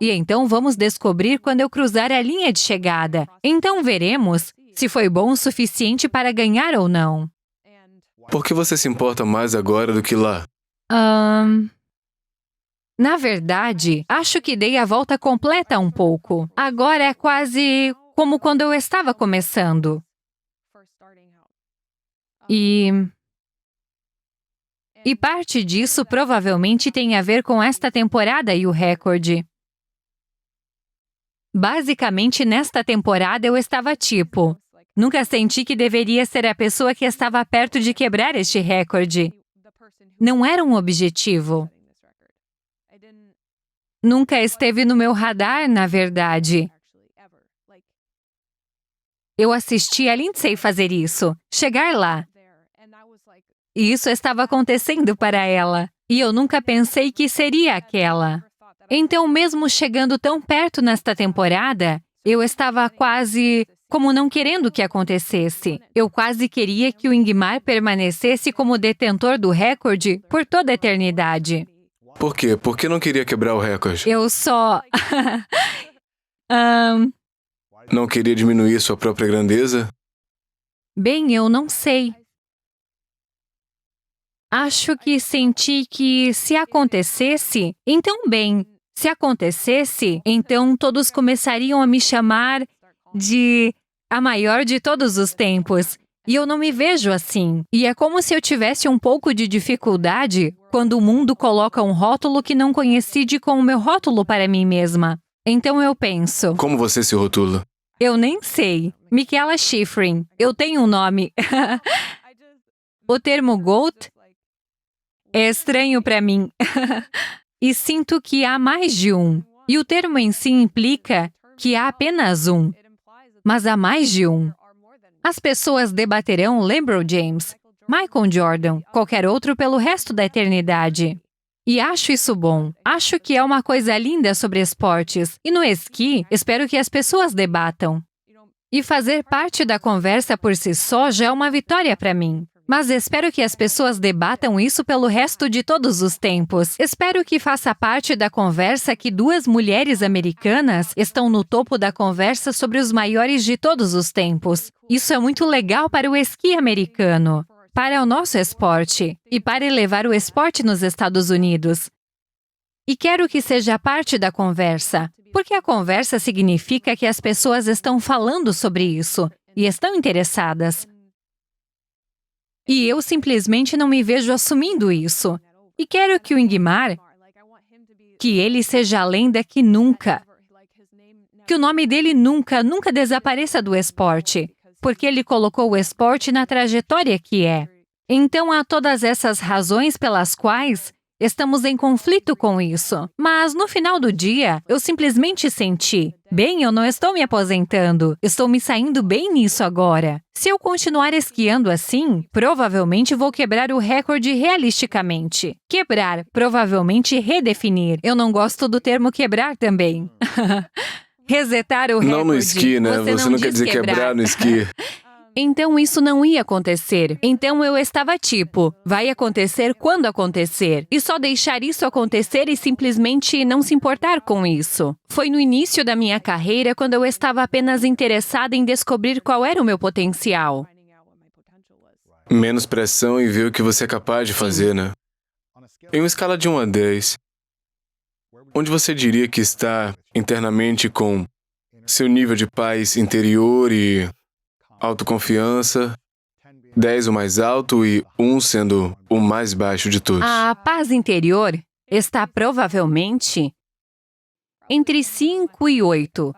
A: E então vamos descobrir quando eu cruzar a linha de chegada. Então veremos se foi bom o suficiente para ganhar ou não.
D: Por que você se importa mais agora do que lá?
A: Na verdade, acho que dei a volta completa um pouco. Agora é quase como quando eu estava começando. E parte disso provavelmente tem a ver com esta temporada e o recorde. Basicamente, nesta temporada eu estava tipo, nunca senti que deveria ser a pessoa que estava perto de quebrar este recorde. Não era um objetivo. Nunca esteve no meu radar, na verdade. Eu assisti a Lindsay fazer isso, chegar lá. E isso estava acontecendo para ela. E eu nunca pensei que seria aquela. Então, mesmo chegando tão perto nesta temporada, eu estava quase como não querendo que acontecesse. Eu quase queria que o Ingmar permanecesse como detentor do recorde por toda a eternidade.
D: Por quê? Por que não queria quebrar o recorde?
A: Eu só...
D: Não queria diminuir sua própria grandeza?
A: Bem, eu não sei. Acho que senti que se acontecesse, então bem. Se acontecesse, então todos começariam a me chamar de a maior de todos os tempos. E eu não me vejo assim. E é como se eu tivesse um pouco de dificuldade quando o mundo coloca um rótulo que não coincide com o meu rótulo para mim mesma. Então eu penso,
D: Como você se rotula?
A: eu nem sei. Michaela Schifrin. Eu tenho um nome. O termo GOAT é estranho para mim. E sinto que há mais de um. E o termo em si implica que há apenas um. Mas há mais de um. As pessoas debaterão LeBron James, Michael Jordan, qualquer outro pelo resto da eternidade. E acho isso bom. Acho que é uma coisa linda sobre esportes. E no esqui, espero que as pessoas debatam. E fazer parte da conversa por si só já é uma vitória para mim. Mas espero que as pessoas debatam isso pelo resto de todos os tempos. Espero que faça parte da conversa que duas mulheres americanas estão no topo da conversa sobre os maiores de todos os tempos. Isso é muito legal para o esqui americano, para o nosso esporte e para elevar o esporte nos Estados Unidos. E quero que seja parte da conversa, porque a conversa significa que as pessoas estão falando sobre isso e estão interessadas. E eu simplesmente não me vejo assumindo isso. E quero que o Ingmar, que ele seja a lenda que nunca, que o nome dele nunca desapareça do esporte, porque ele colocou o esporte na trajetória que é. Então há todas essas razões pelas quais estamos em conflito com isso. Mas no final do dia, eu simplesmente senti, bem, eu não estou me aposentando, estou me saindo bem nisso agora. Se eu continuar esquiando assim, provavelmente vou quebrar o recorde realisticamente. Quebrar, provavelmente redefinir. Eu não gosto do termo quebrar também. Resetar o recorde.
D: Não no esqui, né? Você não quer
A: diz
D: dizer quebrar no esqui.
A: Então isso não ia acontecer. Então eu estava tipo, vai acontecer quando acontecer. E só deixar isso acontecer e simplesmente não se importar com isso. Foi no início da minha carreira quando eu estava apenas interessada em descobrir qual era o meu potencial.
D: Menos pressão e ver o que você é capaz de fazer, né? Em uma escala de 1 a 10, onde você diria que está internamente com seu nível de paz interior e autoconfiança, 10 o mais alto e 1 sendo o mais baixo de todos?
A: A paz interior está provavelmente entre 5 e 8.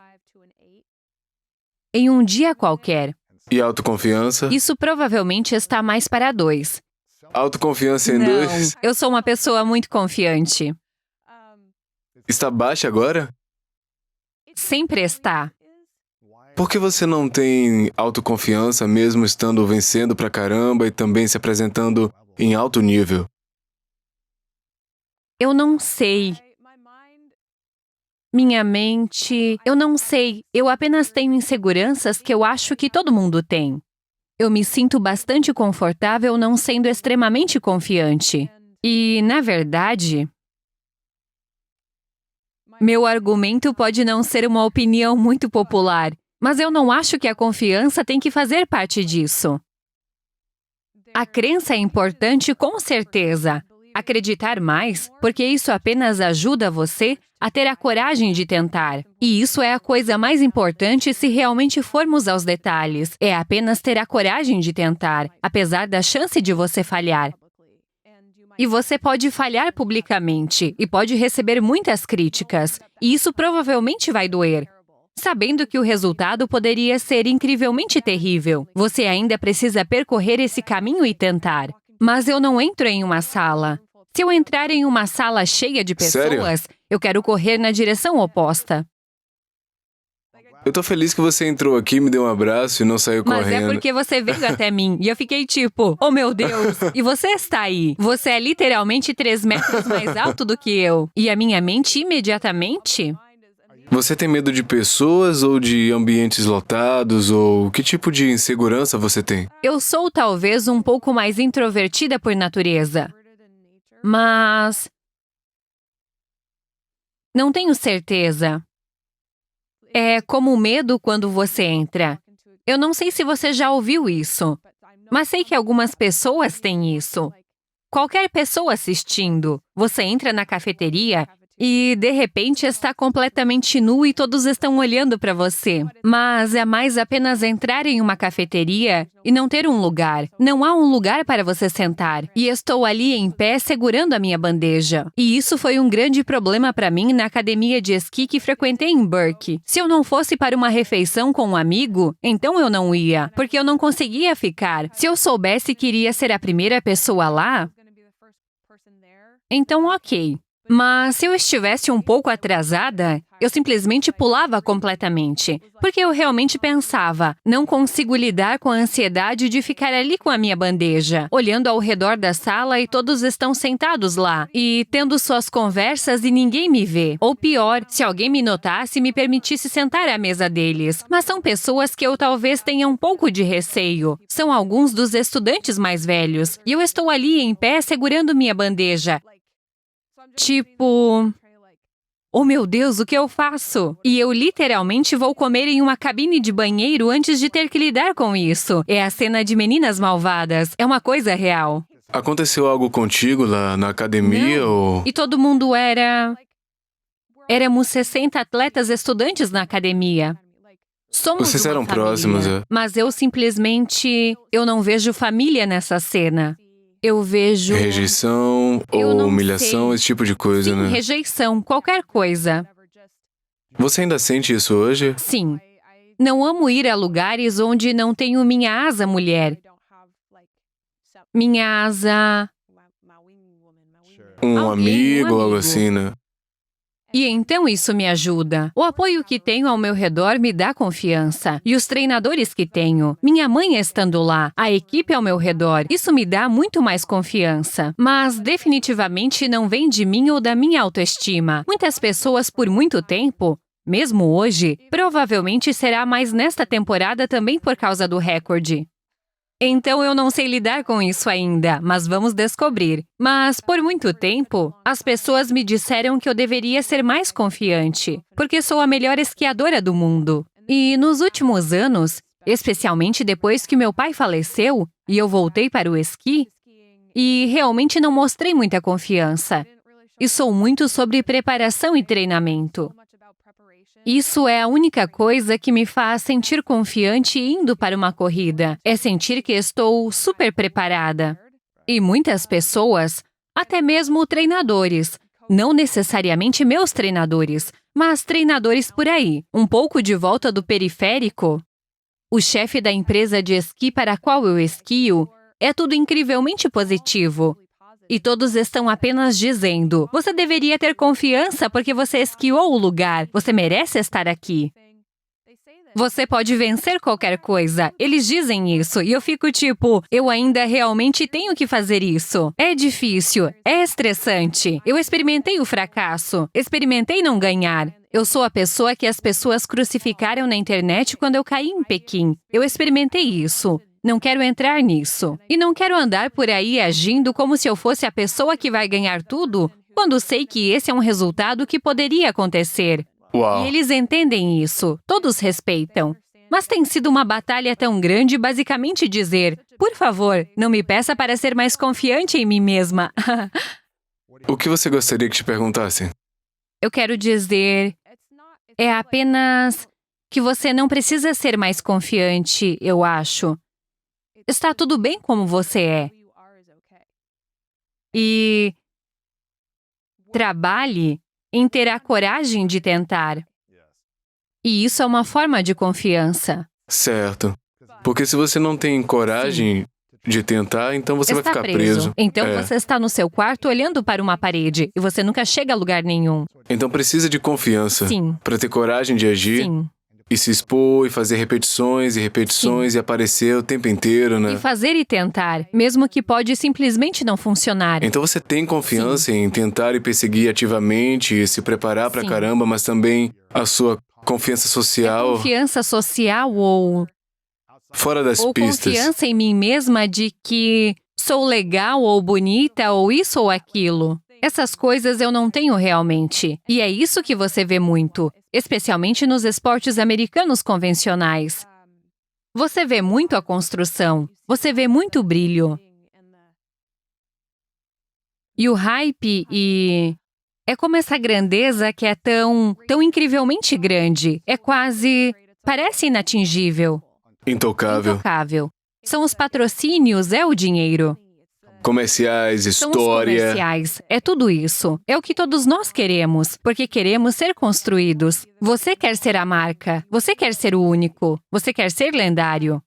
A: Em um dia qualquer.
D: E autoconfiança?
A: Isso provavelmente está mais para 2.
D: Autoconfiança em 2?
A: Eu sou uma pessoa muito confiante.
D: Está baixa agora?
A: Sempre está.
D: Por que você não tem autoconfiança mesmo estando vencendo pra caramba e também se apresentando em alto nível?
A: Eu não sei. Minha mente, eu não sei. Eu apenas tenho inseguranças que eu acho que todo mundo tem. Eu me sinto bastante confortável não sendo extremamente confiante. E, na verdade, meu argumento pode não ser uma opinião muito popular, mas eu não acho que a confiança tem que fazer parte disso. A crença é importante, com certeza. Acreditar mais, porque isso apenas ajuda você a ter a coragem de tentar. E isso é a coisa mais importante se realmente formos aos detalhes. É apenas ter a coragem de tentar, apesar da chance de você falhar. E você pode falhar publicamente e pode receber muitas críticas. E isso provavelmente vai doer. Sabendo que o resultado poderia ser incrivelmente terrível, você ainda precisa percorrer esse caminho e tentar. Mas eu não entro em uma sala. Se eu entrar em uma sala cheia de pessoas,
D: Sério?
A: eu quero correr na direção oposta.
D: Eu tô feliz que você entrou aqui, me deu um abraço e não saiu
A: Mas
D: correndo.
A: é porque você veio até mim e eu fiquei tipo, oh meu Deus, e você está aí. Você é literalmente 3 metros mais alto do que eu. E a minha mente imediatamente...
D: Você tem medo de pessoas ou de ambientes lotados ou que tipo de insegurança você tem?
A: Eu sou talvez um pouco mais introvertida por natureza. Mas... não tenho certeza. É como o medo quando você entra. Eu não sei se você já ouviu isso, mas sei que algumas pessoas têm isso. Qualquer pessoa assistindo, você entra na cafeteria e, de repente, está completamente nu e todos estão olhando para você. Mas é mais apenas entrar em uma cafeteria e não ter um lugar. Não há um lugar para você sentar. E estou ali em pé segurando a minha bandeja. E isso foi um grande problema para mim na academia de esqui que frequentei em Burke. Se eu não fosse para uma refeição com um amigo, então eu não ia, porque eu não conseguia ficar. Se eu soubesse que iria ser a primeira pessoa lá, então ok. Mas se eu estivesse um pouco atrasada, eu simplesmente pulava completamente, porque eu realmente pensava, não consigo lidar com a ansiedade de ficar ali com a minha bandeja, olhando ao redor da sala e todos estão sentados lá, e tendo suas conversas e ninguém me vê. Ou pior, se alguém me notasse e me permitisse sentar à mesa deles. Mas são pessoas que eu talvez tenha um pouco de receio. São alguns dos estudantes mais velhos, e eu estou ali em pé segurando minha bandeja. Tipo, oh meu Deus, o que eu faço? E eu literalmente vou comer em uma cabine de banheiro antes de ter que lidar com isso. É a cena de Meninas Malvadas. É uma coisa real.
D: Aconteceu algo contigo lá na academia ou...
A: E todo mundo Éramos 60 atletas estudantes na academia. Somos
D: Vocês
A: uma
D: eram
A: família,
D: próximos, é?
A: Mas eu não vejo família nessa cena. Eu vejo...
D: Rejeição
A: Eu
D: ou
A: não
D: humilhação,
A: sei.
D: esse tipo de coisa,
A: Sim,
D: né?
A: rejeição, qualquer coisa.
D: Você ainda sente isso hoje?
A: Sim. Não amo ir a lugares onde não tenho minha asa mulher. Minha asa...
D: Um
A: Alguém,
D: amigo ou algo
A: amigo.
D: assim, né?
A: E então isso me ajuda. O apoio que tenho ao meu redor me dá confiança. E os treinadores que tenho, minha mãe estando lá, a equipe ao meu redor, isso me dá muito mais confiança. Mas definitivamente não vem de mim ou da minha autoestima. Muitas pessoas por muito tempo, mesmo hoje, provavelmente será mais nesta temporada também por causa do recorde. Então eu não sei lidar com isso ainda, mas vamos descobrir. Mas por muito tempo, as pessoas me disseram que eu deveria ser mais confiante, porque sou a melhor esquiadora do mundo. E nos últimos anos, especialmente depois que meu pai faleceu e eu voltei para o esqui, e realmente não mostrei muita confiança. E sou muito sobre preparação e treinamento. Isso é a única coisa que me faz sentir confiante indo para uma corrida. É sentir que estou super preparada. E muitas pessoas, até mesmo treinadores, não necessariamente meus treinadores, mas treinadores por aí, um pouco de volta do periférico. O chefe da empresa de esqui para a qual eu esquio é tudo incrivelmente positivo. E todos estão apenas dizendo, você deveria ter confiança porque você esquiou o lugar, você merece estar aqui. Você pode vencer qualquer coisa. Eles dizem isso e eu fico tipo, eu ainda realmente tenho que fazer isso. É difícil, é estressante. Eu experimentei o fracasso, experimentei não ganhar. Eu sou a pessoa que as pessoas crucificaram na internet quando eu caí em Pequim. Eu experimentei isso. Não quero entrar nisso. E não quero andar por aí agindo como se eu fosse a pessoa que vai ganhar tudo, quando sei que esse é um resultado que poderia acontecer.
D: Uau.
A: E eles entendem isso, todos respeitam. Mas tem sido uma batalha tão grande basicamente dizer, por favor, não me peça para ser mais confiante em mim mesma.
D: O que você gostaria que te perguntassem?
A: Eu quero dizer, é apenas que você não precisa ser mais confiante, eu acho. Está tudo bem como você é. E trabalhe em ter a coragem de tentar. E isso é uma forma de confiança.
D: Certo. Porque se você não tem coragem de tentar, então você vai
A: Está
D: ficar preso.
A: Então
D: É.
A: você está no seu quarto olhando para uma parede e você nunca chega a lugar nenhum.
D: Então precisa de confiança.
A: Sim.
D: Para ter coragem de agir
A: Sim.
D: e se expor e fazer repetições e repetições e aparecer o tempo inteiro, né?
A: E fazer e tentar, mesmo que pode simplesmente não funcionar.
D: Então você tem confiança em tentar e perseguir ativamente e se preparar pra
A: Sim.
D: caramba, mas também a sua confiança social
A: Confiança social ou
D: fora das pistas.
A: confiança em mim mesma de que sou legal ou bonita ou isso ou aquilo. Essas coisas eu não tenho realmente. E é isso que você vê muito, especialmente nos esportes americanos convencionais. Você vê muito a construção, você vê muito brilho. E o hype é como essa grandeza que é tão incrivelmente grande. É quase... parece inatingível.
D: Intocável.
A: Intocável. São os patrocínios, é o dinheiro.
D: Comerciais,
A: São os
D: história.
A: comerciais, é tudo isso. É o que todos nós queremos, porque queremos ser construídos. Você quer ser a marca, você quer ser o único, você quer ser lendário.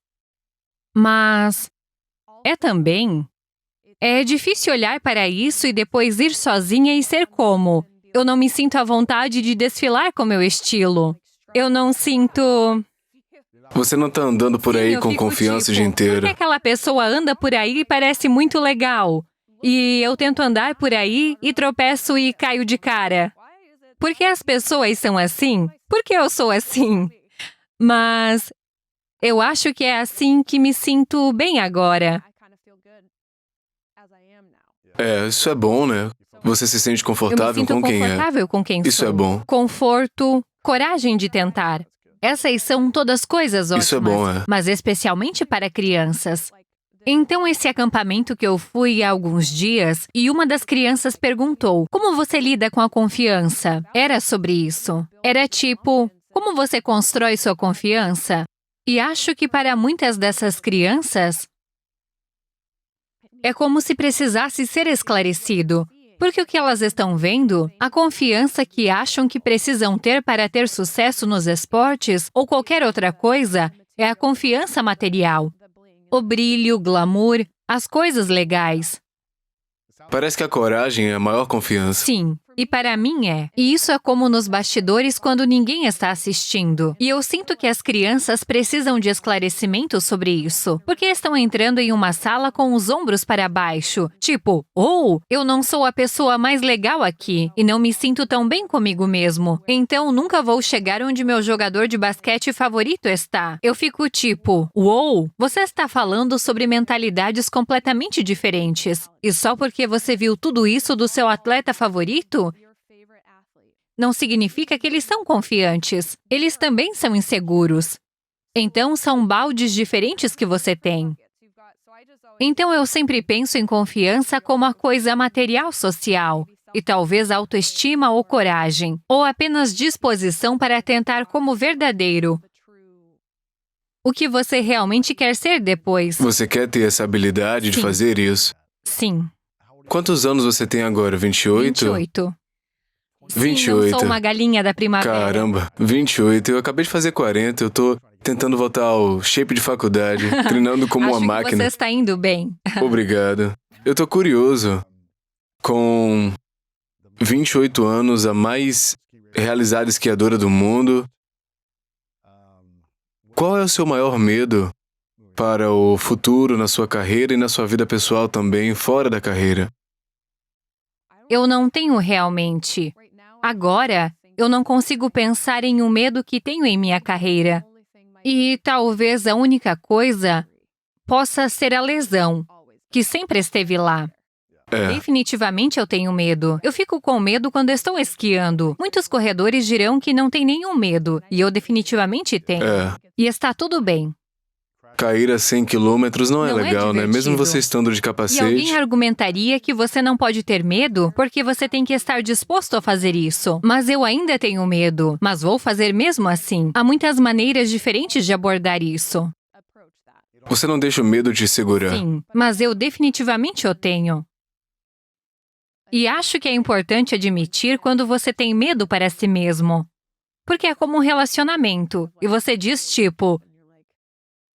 A: Mas é difícil olhar para isso e depois ir sozinha e ser como. Eu não me sinto à vontade de desfilar com meu estilo. Eu não sinto...
D: Você não tá andando por aí
A: Eu
D: com
A: fico
D: confiança o dia
A: Por
D: inteiro.
A: que aquela pessoa anda por aí e parece muito legal? E eu tento andar por aí e tropeço e caio de cara. Por que as pessoas são assim? Por que eu sou assim? Mas eu acho que é assim que me sinto bem agora.
D: Isso é bom, né? Você se sente
A: Eu me
D: confortável
A: sinto
D: com quem é.
A: confortável com quem
D: Isso
A: sou.
D: é bom.
A: Conforto, coragem de tentar. Essas são todas coisas ótimas,
D: Isso é bom, é.
A: mas especialmente para crianças. Então, esse acampamento que eu fui há alguns dias, e uma das crianças perguntou, como você lida com a confiança? Era sobre isso. Era tipo, como você constrói sua confiança? E acho que para muitas dessas crianças, é como se precisasse ser esclarecido. Porque o que elas estão vendo, a confiança que acham que precisam ter para ter sucesso nos esportes ou qualquer outra coisa, é a confiança material. O brilho, o glamour, as coisas legais.
D: Parece que a coragem é a maior confiança.
A: Sim, e para mim é. E isso é como nos bastidores quando ninguém está assistindo. E eu sinto que as crianças precisam de esclarecimento sobre isso, porque estão entrando em uma sala com os ombros para baixo. Tipo, eu não sou a pessoa mais legal aqui e não me sinto tão bem comigo mesmo. Então nunca vou chegar onde meu jogador de basquete favorito está. Eu fico tipo, você está falando sobre mentalidades completamente diferentes. E só porque você viu tudo isso do seu atleta favorito, não significa que eles são confiantes. Eles também são inseguros. Então, são baldes diferentes que você tem. Então, eu sempre penso em confiança como a coisa material social, e talvez autoestima ou coragem, ou apenas disposição para tentar como verdadeiro o que você realmente quer ser depois.
D: Você quer ter essa habilidade de
A: Sim.
D: fazer isso.
A: Sim.
D: Quantos anos você tem agora? 28?
A: 28. Sim,
D: 28.
A: não sou uma galinha da primavera.
D: Caramba, 28. Eu acabei de fazer 40. Eu tô tentando voltar ao shape de faculdade, treinando como
A: Acho
D: uma
A: que
D: máquina.
A: você está indo bem.
D: Obrigado. Eu tô curioso. Com 28 anos, a mais realizada esquiadora do mundo, qual é o seu maior medo para o futuro na sua carreira e na sua vida pessoal também, fora da carreira?
A: Eu não tenho realmente. Agora, eu não consigo pensar em um medo que tenho em minha carreira. E talvez a única coisa possa ser a lesão, que sempre esteve lá. Definitivamente eu tenho medo. Eu fico com medo quando estou esquiando. Muitos corredores dirão que não tem nenhum medo, e eu definitivamente tenho. E está tudo bem.
D: Cair a 100 quilômetros não é
A: Não é
D: legal, né? Mesmo
A: divertido.
D: você estando de
A: E
D: capacete.
A: alguém argumentaria que você não pode ter medo porque você tem que estar disposto a fazer isso. Mas eu ainda tenho medo, mas vou fazer mesmo assim. Há muitas maneiras diferentes de abordar isso.
D: Você não deixa o medo te segurar.
A: Sim, mas eu definitivamente o tenho. E acho que é importante admitir quando você tem medo para si mesmo. Porque é como um relacionamento, e você diz tipo,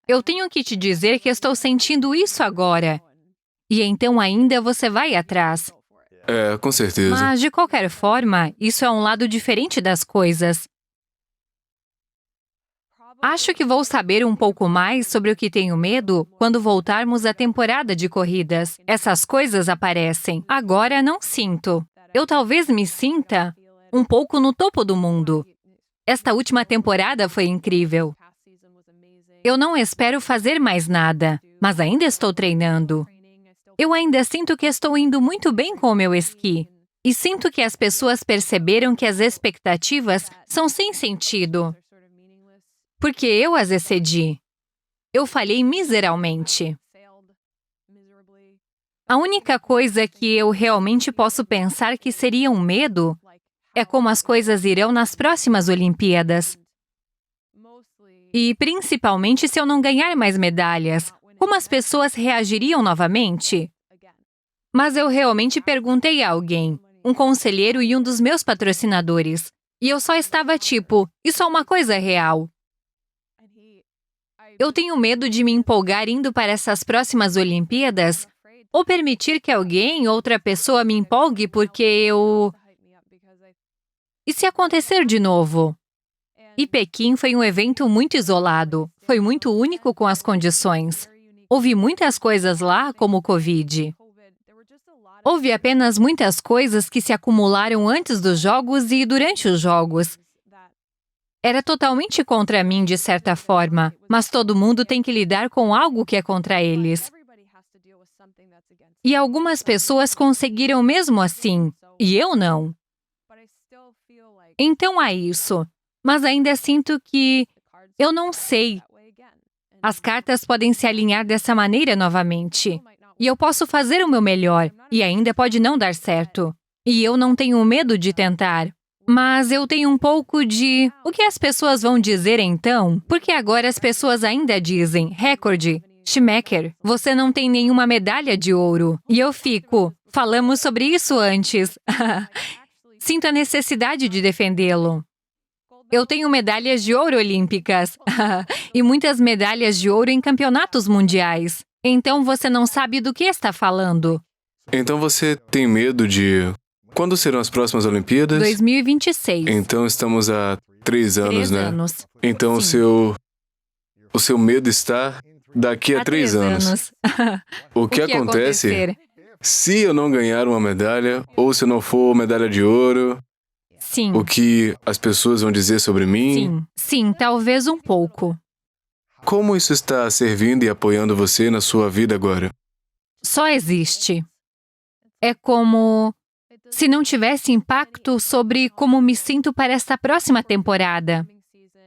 A: eu tenho que te dizer que estou sentindo isso agora. E então ainda você vai atrás.
D: Com certeza.
A: Mas, de qualquer forma, isso é um lado diferente das coisas. Acho que vou saber um pouco mais sobre o que tenho medo quando voltarmos à temporada de corridas. Essas coisas aparecem. Agora não sinto. Eu talvez me sinta um pouco no topo do mundo. Esta última temporada foi incrível. Eu não espero fazer mais nada, mas ainda estou treinando. Eu ainda sinto que estou indo muito bem com o meu esqui. E sinto que as pessoas perceberam que as expectativas são sem sentido. Porque eu as excedi. eu falhei miseravelmente. A única coisa que eu realmente posso pensar que seria um medo é como as coisas irão nas próximas Olimpíadas. E principalmente se eu não ganhar mais medalhas, como as pessoas reagiriam novamente? Mas eu realmente perguntei a alguém, um conselheiro e um dos meus patrocinadores. E eu só estava tipo, isso é uma coisa real. Eu tenho medo de me empolgar indo para essas próximas Olimpíadas ou permitir que alguém, outra pessoa me empolgue porque eu... E se acontecer de novo? E Pequim foi um evento muito isolado. Foi muito único com as condições. Houve muitas coisas lá, como o Covid. Houve apenas muitas coisas que se acumularam antes dos Jogos e durante os Jogos. Era totalmente contra mim, de certa forma, mas todo mundo tem que lidar com algo que é contra eles. E algumas pessoas conseguiram mesmo assim, e eu não. Então há isso, mas ainda sinto que eu não sei. As cartas podem se alinhar dessa maneira novamente. E eu posso fazer o meu melhor, e ainda pode não dar certo. E eu não tenho medo de tentar. Mas eu tenho um pouco de... O que as pessoas vão dizer então? Porque agora as pessoas ainda dizem, recorde, Schumacher, você não tem nenhuma medalha de ouro. E eu fico, falamos sobre isso antes. Sinto a necessidade de defendê-lo. Eu tenho medalhas de ouro olímpicas e muitas medalhas de ouro em campeonatos mundiais. Então você não sabe do que está falando.
D: Então você tem medo de... Quando serão as próximas Olimpíadas?
A: 2026.
D: Então estamos há 3 anos,
A: 3
D: né?
A: anos.
D: Então
A: Sim.
D: o seu medo está daqui a 3 anos. O que acontece
A: acontecer?
D: se eu não ganhar uma medalha, ou se eu não for medalha de ouro,
A: Sim.
D: o que as pessoas vão dizer sobre mim?
A: Sim. Sim, talvez um pouco.
D: Como isso está servindo e apoiando você na sua vida agora?
A: Só existe. É como se não tivesse impacto sobre como me sinto para esta próxima temporada.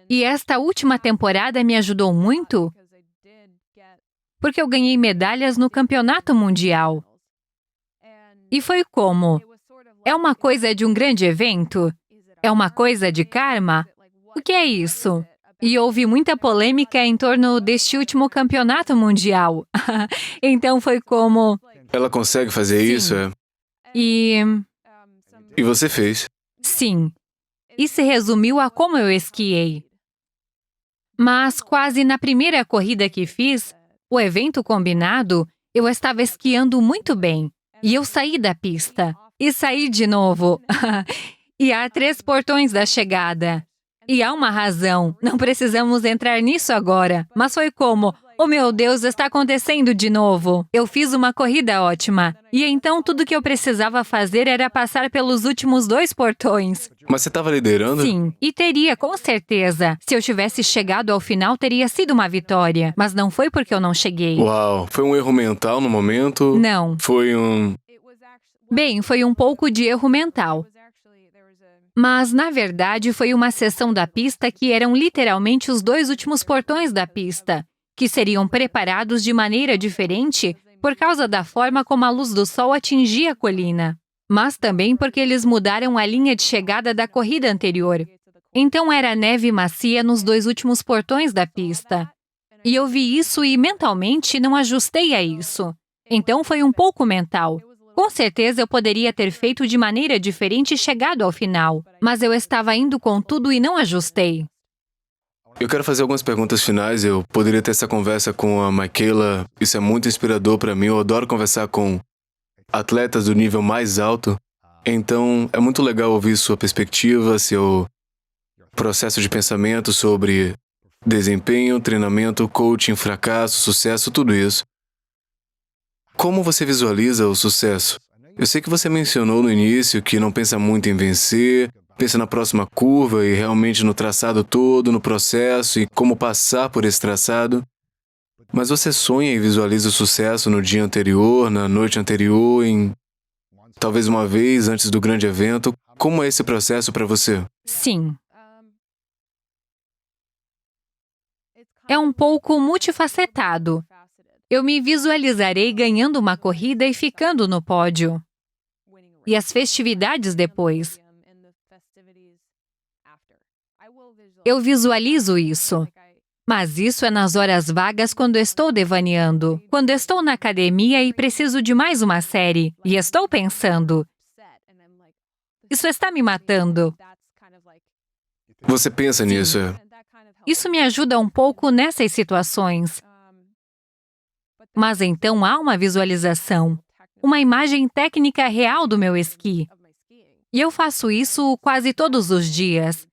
A: E esta última temporada me ajudou muito porque eu ganhei medalhas no campeonato mundial. E foi como? É uma coisa de um grande evento? É uma coisa de karma? O que é isso? E houve muita polêmica em torno deste último campeonato mundial. Então foi como...
D: Ela consegue fazer
A: Sim.
D: isso, é?
A: E...
D: E você fez.
A: Sim. E se resumiu a como eu esquiei. Mas quase na primeira corrida que fiz, o evento combinado, eu estava esquiando muito bem. E eu saí da pista. E saí de novo. E há 3 portões da chegada. E há uma razão. Não precisamos entrar nisso agora. Mas foi como... Oh meu Deus, está acontecendo de novo. Eu fiz uma corrida ótima. E então tudo que eu precisava fazer era passar pelos últimos 2 portões.
D: Mas você estava liderando?
A: Sim, e teria, com certeza. Se eu tivesse chegado ao final, teria sido uma vitória. Mas não foi porque eu não cheguei.
D: Uau, foi um erro mental no momento?
A: Não.
D: Foi um...
A: Bem, foi um pouco de erro mental. Mas, na verdade, foi uma seção da pista que eram literalmente os 2 últimos portões da pista, que seriam preparados de maneira diferente por causa da forma como a luz do sol atingia a colina, mas também porque eles mudaram a linha de chegada da corrida anterior. Então era neve macia nos 2 últimos portões da pista. E eu vi isso e mentalmente não ajustei a isso. Então foi um pouco mental. Com certeza eu poderia ter feito de maneira diferente e chegado ao final, mas eu estava indo com tudo e não ajustei.
D: Eu quero fazer algumas perguntas finais. Eu poderia ter essa conversa com a Michaela. Isso é muito inspirador para mim. Eu adoro conversar com atletas do nível mais alto. Então, é muito legal ouvir sua perspectiva, seu processo de pensamento sobre desempenho, treinamento, coaching, fracasso, sucesso, tudo isso. Como você visualiza o sucesso? Eu sei que você mencionou no início que não pensa muito em vencer, pensa na próxima curva e realmente no traçado todo, no processo e como passar por esse traçado. Mas você sonha e visualiza o sucesso no dia anterior, na noite anterior, em talvez uma vez antes do grande evento. Como é esse processo para você?
A: Sim. é um pouco multifacetado. Eu me visualizarei ganhando uma corrida e ficando no pódio. E as festividades depois. Eu visualizo isso. Mas isso é nas horas vagas quando estou devaneando. Quando estou na academia e preciso de mais uma série. E estou pensando, isso está me matando.
D: Você pensa nisso?
A: Isso me ajuda um pouco nessas situações. Mas então há uma visualização, uma imagem técnica real do meu esqui. E eu faço isso quase todos os dias.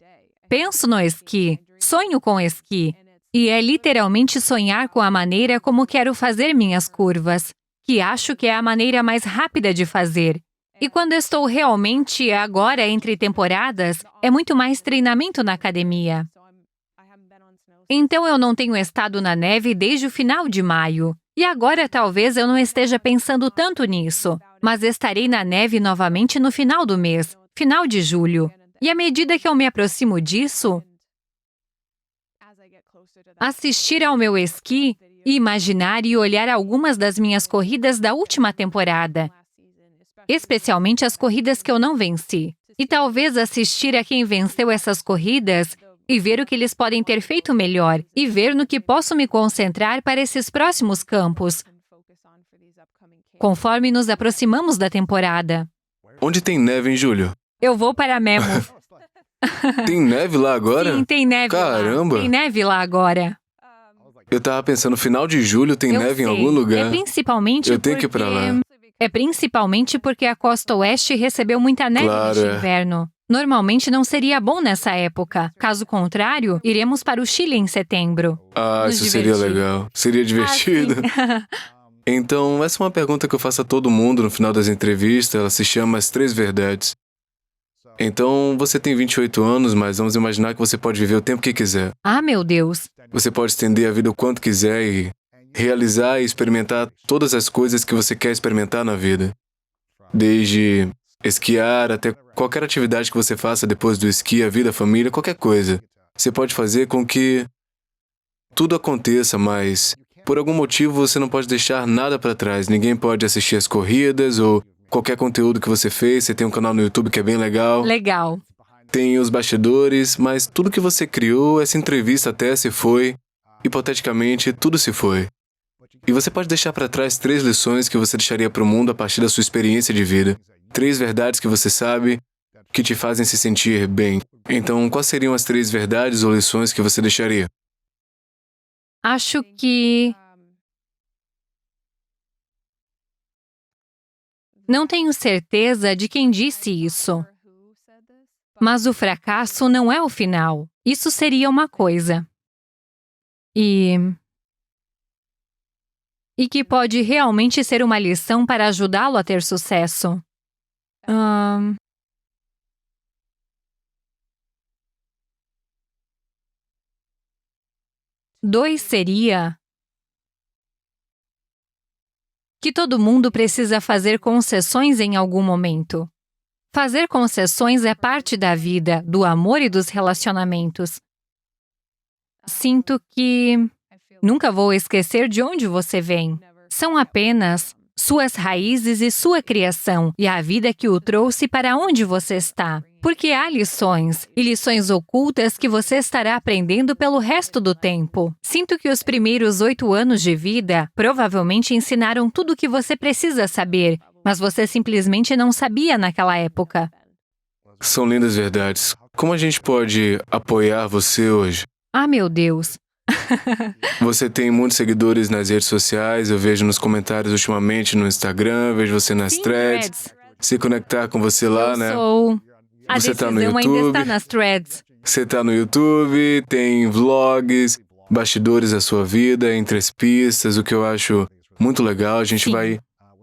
A: Penso no esqui, sonho com esqui. E é literalmente sonhar com a maneira como quero fazer minhas curvas, que acho que é a maneira mais rápida de fazer. E quando estou realmente agora entre temporadas, é muito mais treinamento na academia. Então eu não tenho estado na neve desde o final de maio. E agora talvez eu não esteja pensando tanto nisso, mas estarei na neve novamente no final do mês, final de julho. E à medida que eu me aproximo disso, assistir ao meu esqui e imaginar e olhar algumas das minhas corridas da última temporada, especialmente as corridas que eu não venci. E talvez assistir a quem venceu essas corridas e ver o que eles podem ter feito melhor e ver no que posso me concentrar para esses próximos campos, conforme nos aproximamos da temporada.
D: Onde tem neve em julho?
A: Eu vou para Mammoth.
D: Tem neve lá agora?
A: Sim, tem neve
D: Caramba!
A: lá. Tem neve lá agora.
D: Eu tava pensando, final de julho tem
A: Eu
D: neve em
A: sei.
D: algum lugar.
A: É principalmente
D: Eu tenho que ir pra lá.
A: É principalmente porque a costa oeste recebeu muita neve
D: Claro,
A: neste
D: é.
A: inverno. Normalmente não seria bom nessa época. Caso contrário, iremos para o Chile em setembro.
D: Ah,
A: Nos
D: isso seria
A: divertir.
D: legal. Seria divertido. Então, essa é uma pergunta que eu faço a todo mundo no final das entrevistas. Ela se chama As Três Verdades. Então, você tem 28 anos, mas vamos imaginar que você pode viver o tempo que quiser.
A: Ah, meu Deus.
D: Você pode estender a vida o quanto quiser e realizar e experimentar todas as coisas que você quer experimentar na vida. Desde esquiar até qualquer atividade que você faça depois do esqui, a vida, a família, qualquer coisa. Você pode fazer com que tudo aconteça, mas por algum motivo você não pode deixar nada para trás. Ninguém pode assistir as corridas ou qualquer conteúdo que você fez. Você tem um canal no YouTube que é bem legal.
A: Legal.
D: Tem os bastidores, mas tudo que você criou, essa entrevista até se foi. Hipoteticamente, tudo se foi. E você pode deixar para trás 3 lições que você deixaria para o mundo a partir da sua experiência de vida. 3 verdades que você sabe que te fazem se sentir bem. Então, quais seriam as 3 verdades ou lições que você deixaria?
A: Acho que não tenho certeza de quem disse isso. Mas o fracasso não é o final. Isso seria uma coisa. E que pode realmente ser uma lição para ajudá-lo a ter sucesso. 2 seria que todo mundo precisa fazer concessões em algum momento. Fazer concessões é parte da vida, do amor e dos relacionamentos. Sinto que nunca vou esquecer de onde você vem. São apenas suas raízes e sua criação, e a vida que o trouxe para onde você está. Porque há lições, e lições ocultas que você estará aprendendo pelo resto do tempo. Sinto que os primeiros 8 anos de vida provavelmente ensinaram tudo o que você precisa saber, mas você simplesmente não sabia naquela época.
D: São lindas verdades. Como a gente pode apoiar você hoje?
A: Ah, meu Deus!
D: Você tem muitos seguidores nas redes sociais, eu vejo nos comentários ultimamente no Instagram, vejo você nas
A: Sim,
D: threads. Se conectar com você lá,
A: Eu
D: né?
A: sou... A
D: Você tá
A: decisão
D: no
A: ainda
D: YouTube?
A: está nas threads.
D: Você tá no YouTube, tem vlogs, bastidores da sua vida, entre as pistas, o que eu acho muito legal. A gente
A: Sim.
D: vai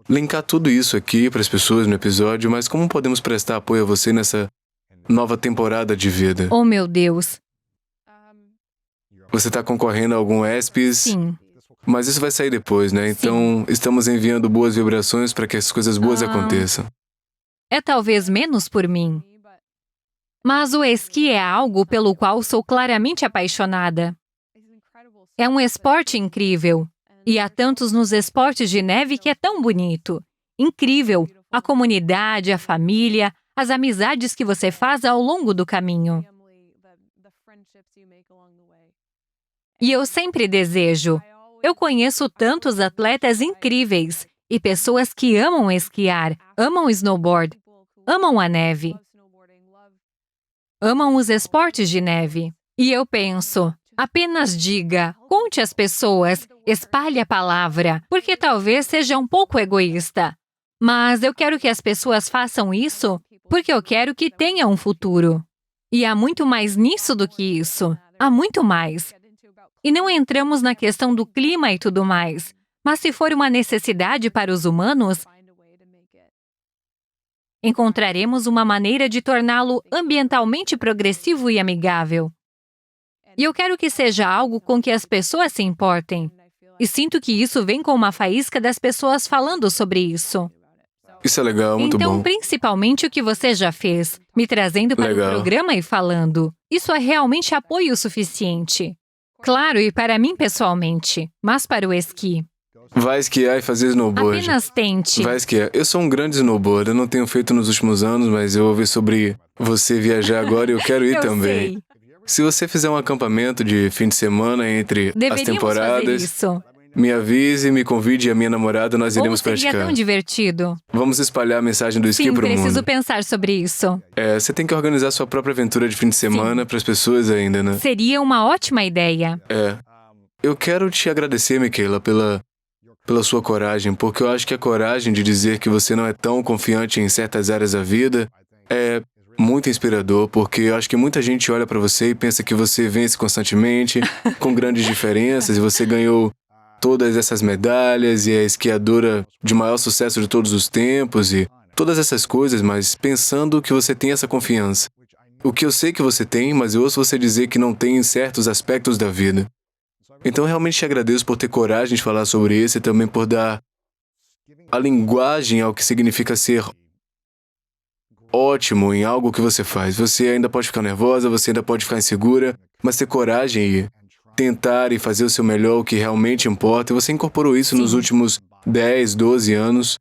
D: linkar tudo isso aqui para as pessoas no episódio, mas como podemos prestar apoio a você nessa nova temporada de vida?
A: Oh, meu Deus!
D: Você tá concorrendo a algum ESPYs?
A: Sim.
D: Mas isso vai sair depois, né? Então, estamos enviando boas vibrações para que as coisas boas aconteçam.
A: É talvez menos por mim. Mas o esqui é algo pelo qual sou claramente apaixonada. É um esporte incrível. E há tantos nos esportes de neve que é tão bonito. Incrível! A comunidade, a família, as amizades que você faz ao longo do caminho. E eu sempre desejo. Eu conheço tantos atletas incríveis e pessoas que amam esquiar, amam snowboard, amam a neve, amam os esportes de neve. E eu penso, apenas diga, conte às pessoas, espalhe a palavra, porque talvez seja um pouco egoísta. Mas eu quero que as pessoas façam isso porque eu quero que tenha um futuro. E há muito mais nisso do que isso. Há muito mais. E não entramos na questão do clima e tudo mais. Mas se for uma necessidade para os humanos, encontraremos uma maneira de torná-lo ambientalmente progressivo e amigável. E eu quero que seja algo com que as pessoas se importem. E sinto que isso vem com uma faísca das pessoas falando sobre isso.
D: Isso é legal, muito
A: então,
D: bom.
A: principalmente o que você já fez, me trazendo para
D: Legal.
A: o programa e falando. Isso é realmente apoio suficiente. Claro, e para mim pessoalmente, mas para o esqui.
D: Vai esquiar e fazer snowboard.
A: Apenas tente.
D: Vai esquiar. Eu sou um grande snowboarder, eu não tenho feito nos últimos anos, mas eu ouvi sobre você viajar agora e eu quero ir
A: Eu
D: também.
A: sei.
D: Se você fizer um acampamento de fim de semana entre as
A: Deveríamos fazer
D: temporadas,
A: isso.
D: me avise, me convide e a minha namorada, nós iremos
A: Como seria
D: praticar.
A: tão divertido.
D: Vamos espalhar a mensagem do esqui
A: Sim,
D: pro
A: preciso
D: mundo.
A: pensar sobre isso.
D: Você tem que organizar sua própria aventura de fim de semana para as pessoas ainda, né?
A: Seria uma ótima ideia.
D: Eu quero te agradecer, Michaela, pela sua coragem, porque eu acho que a coragem de dizer que você não é tão confiante em certas áreas da vida é muito inspirador, porque eu acho que muita gente olha pra você e pensa que você vence constantemente, com grandes diferenças, e você ganhou todas essas medalhas e é a esquiadora de maior sucesso de todos os tempos e todas essas coisas, mas pensando que você tem essa confiança. O que eu sei que você tem, mas eu ouço você dizer que não tem em certos aspectos da vida. Então, eu realmente te agradeço por ter coragem de falar sobre isso e também por dar a linguagem ao que significa ser ótimo em algo que você faz. Você ainda pode ficar nervosa, você ainda pode ficar insegura, mas ter coragem e tentar e fazer o seu melhor, o que realmente importa. E você incorporou isso nos últimos 10, 12 anos,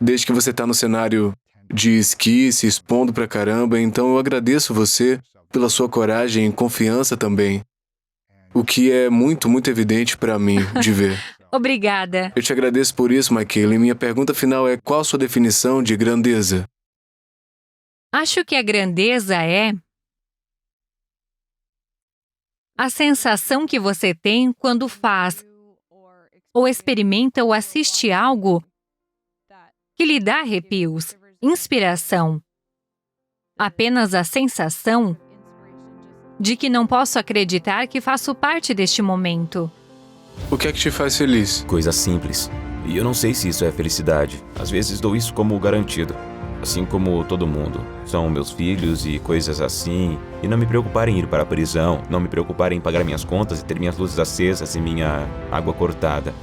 D: desde que você está no cenário de esqui, se expondo pra caramba. Então, eu agradeço você pela sua coragem e confiança também. O que é muito, muito evidente pra mim de ver.
A: Obrigada.
D: Eu te agradeço por isso, Michaela. E minha pergunta final é: qual a sua definição de grandeza?
A: Acho que a grandeza é a sensação que você tem quando faz, ou experimenta ou assiste algo que lhe dá arrepios, inspiração. Apenas a sensação de que não posso acreditar que faço parte deste momento.
D: O que é que te faz feliz?
E: Coisa simples. E eu não sei se isso é felicidade. Às vezes dou isso como garantido. Assim como todo mundo. São meus filhos e coisas assim. E não me preocupar em ir para a prisão. Não me preocupar em pagar minhas contas e ter minhas luzes acesas e minha água cortada.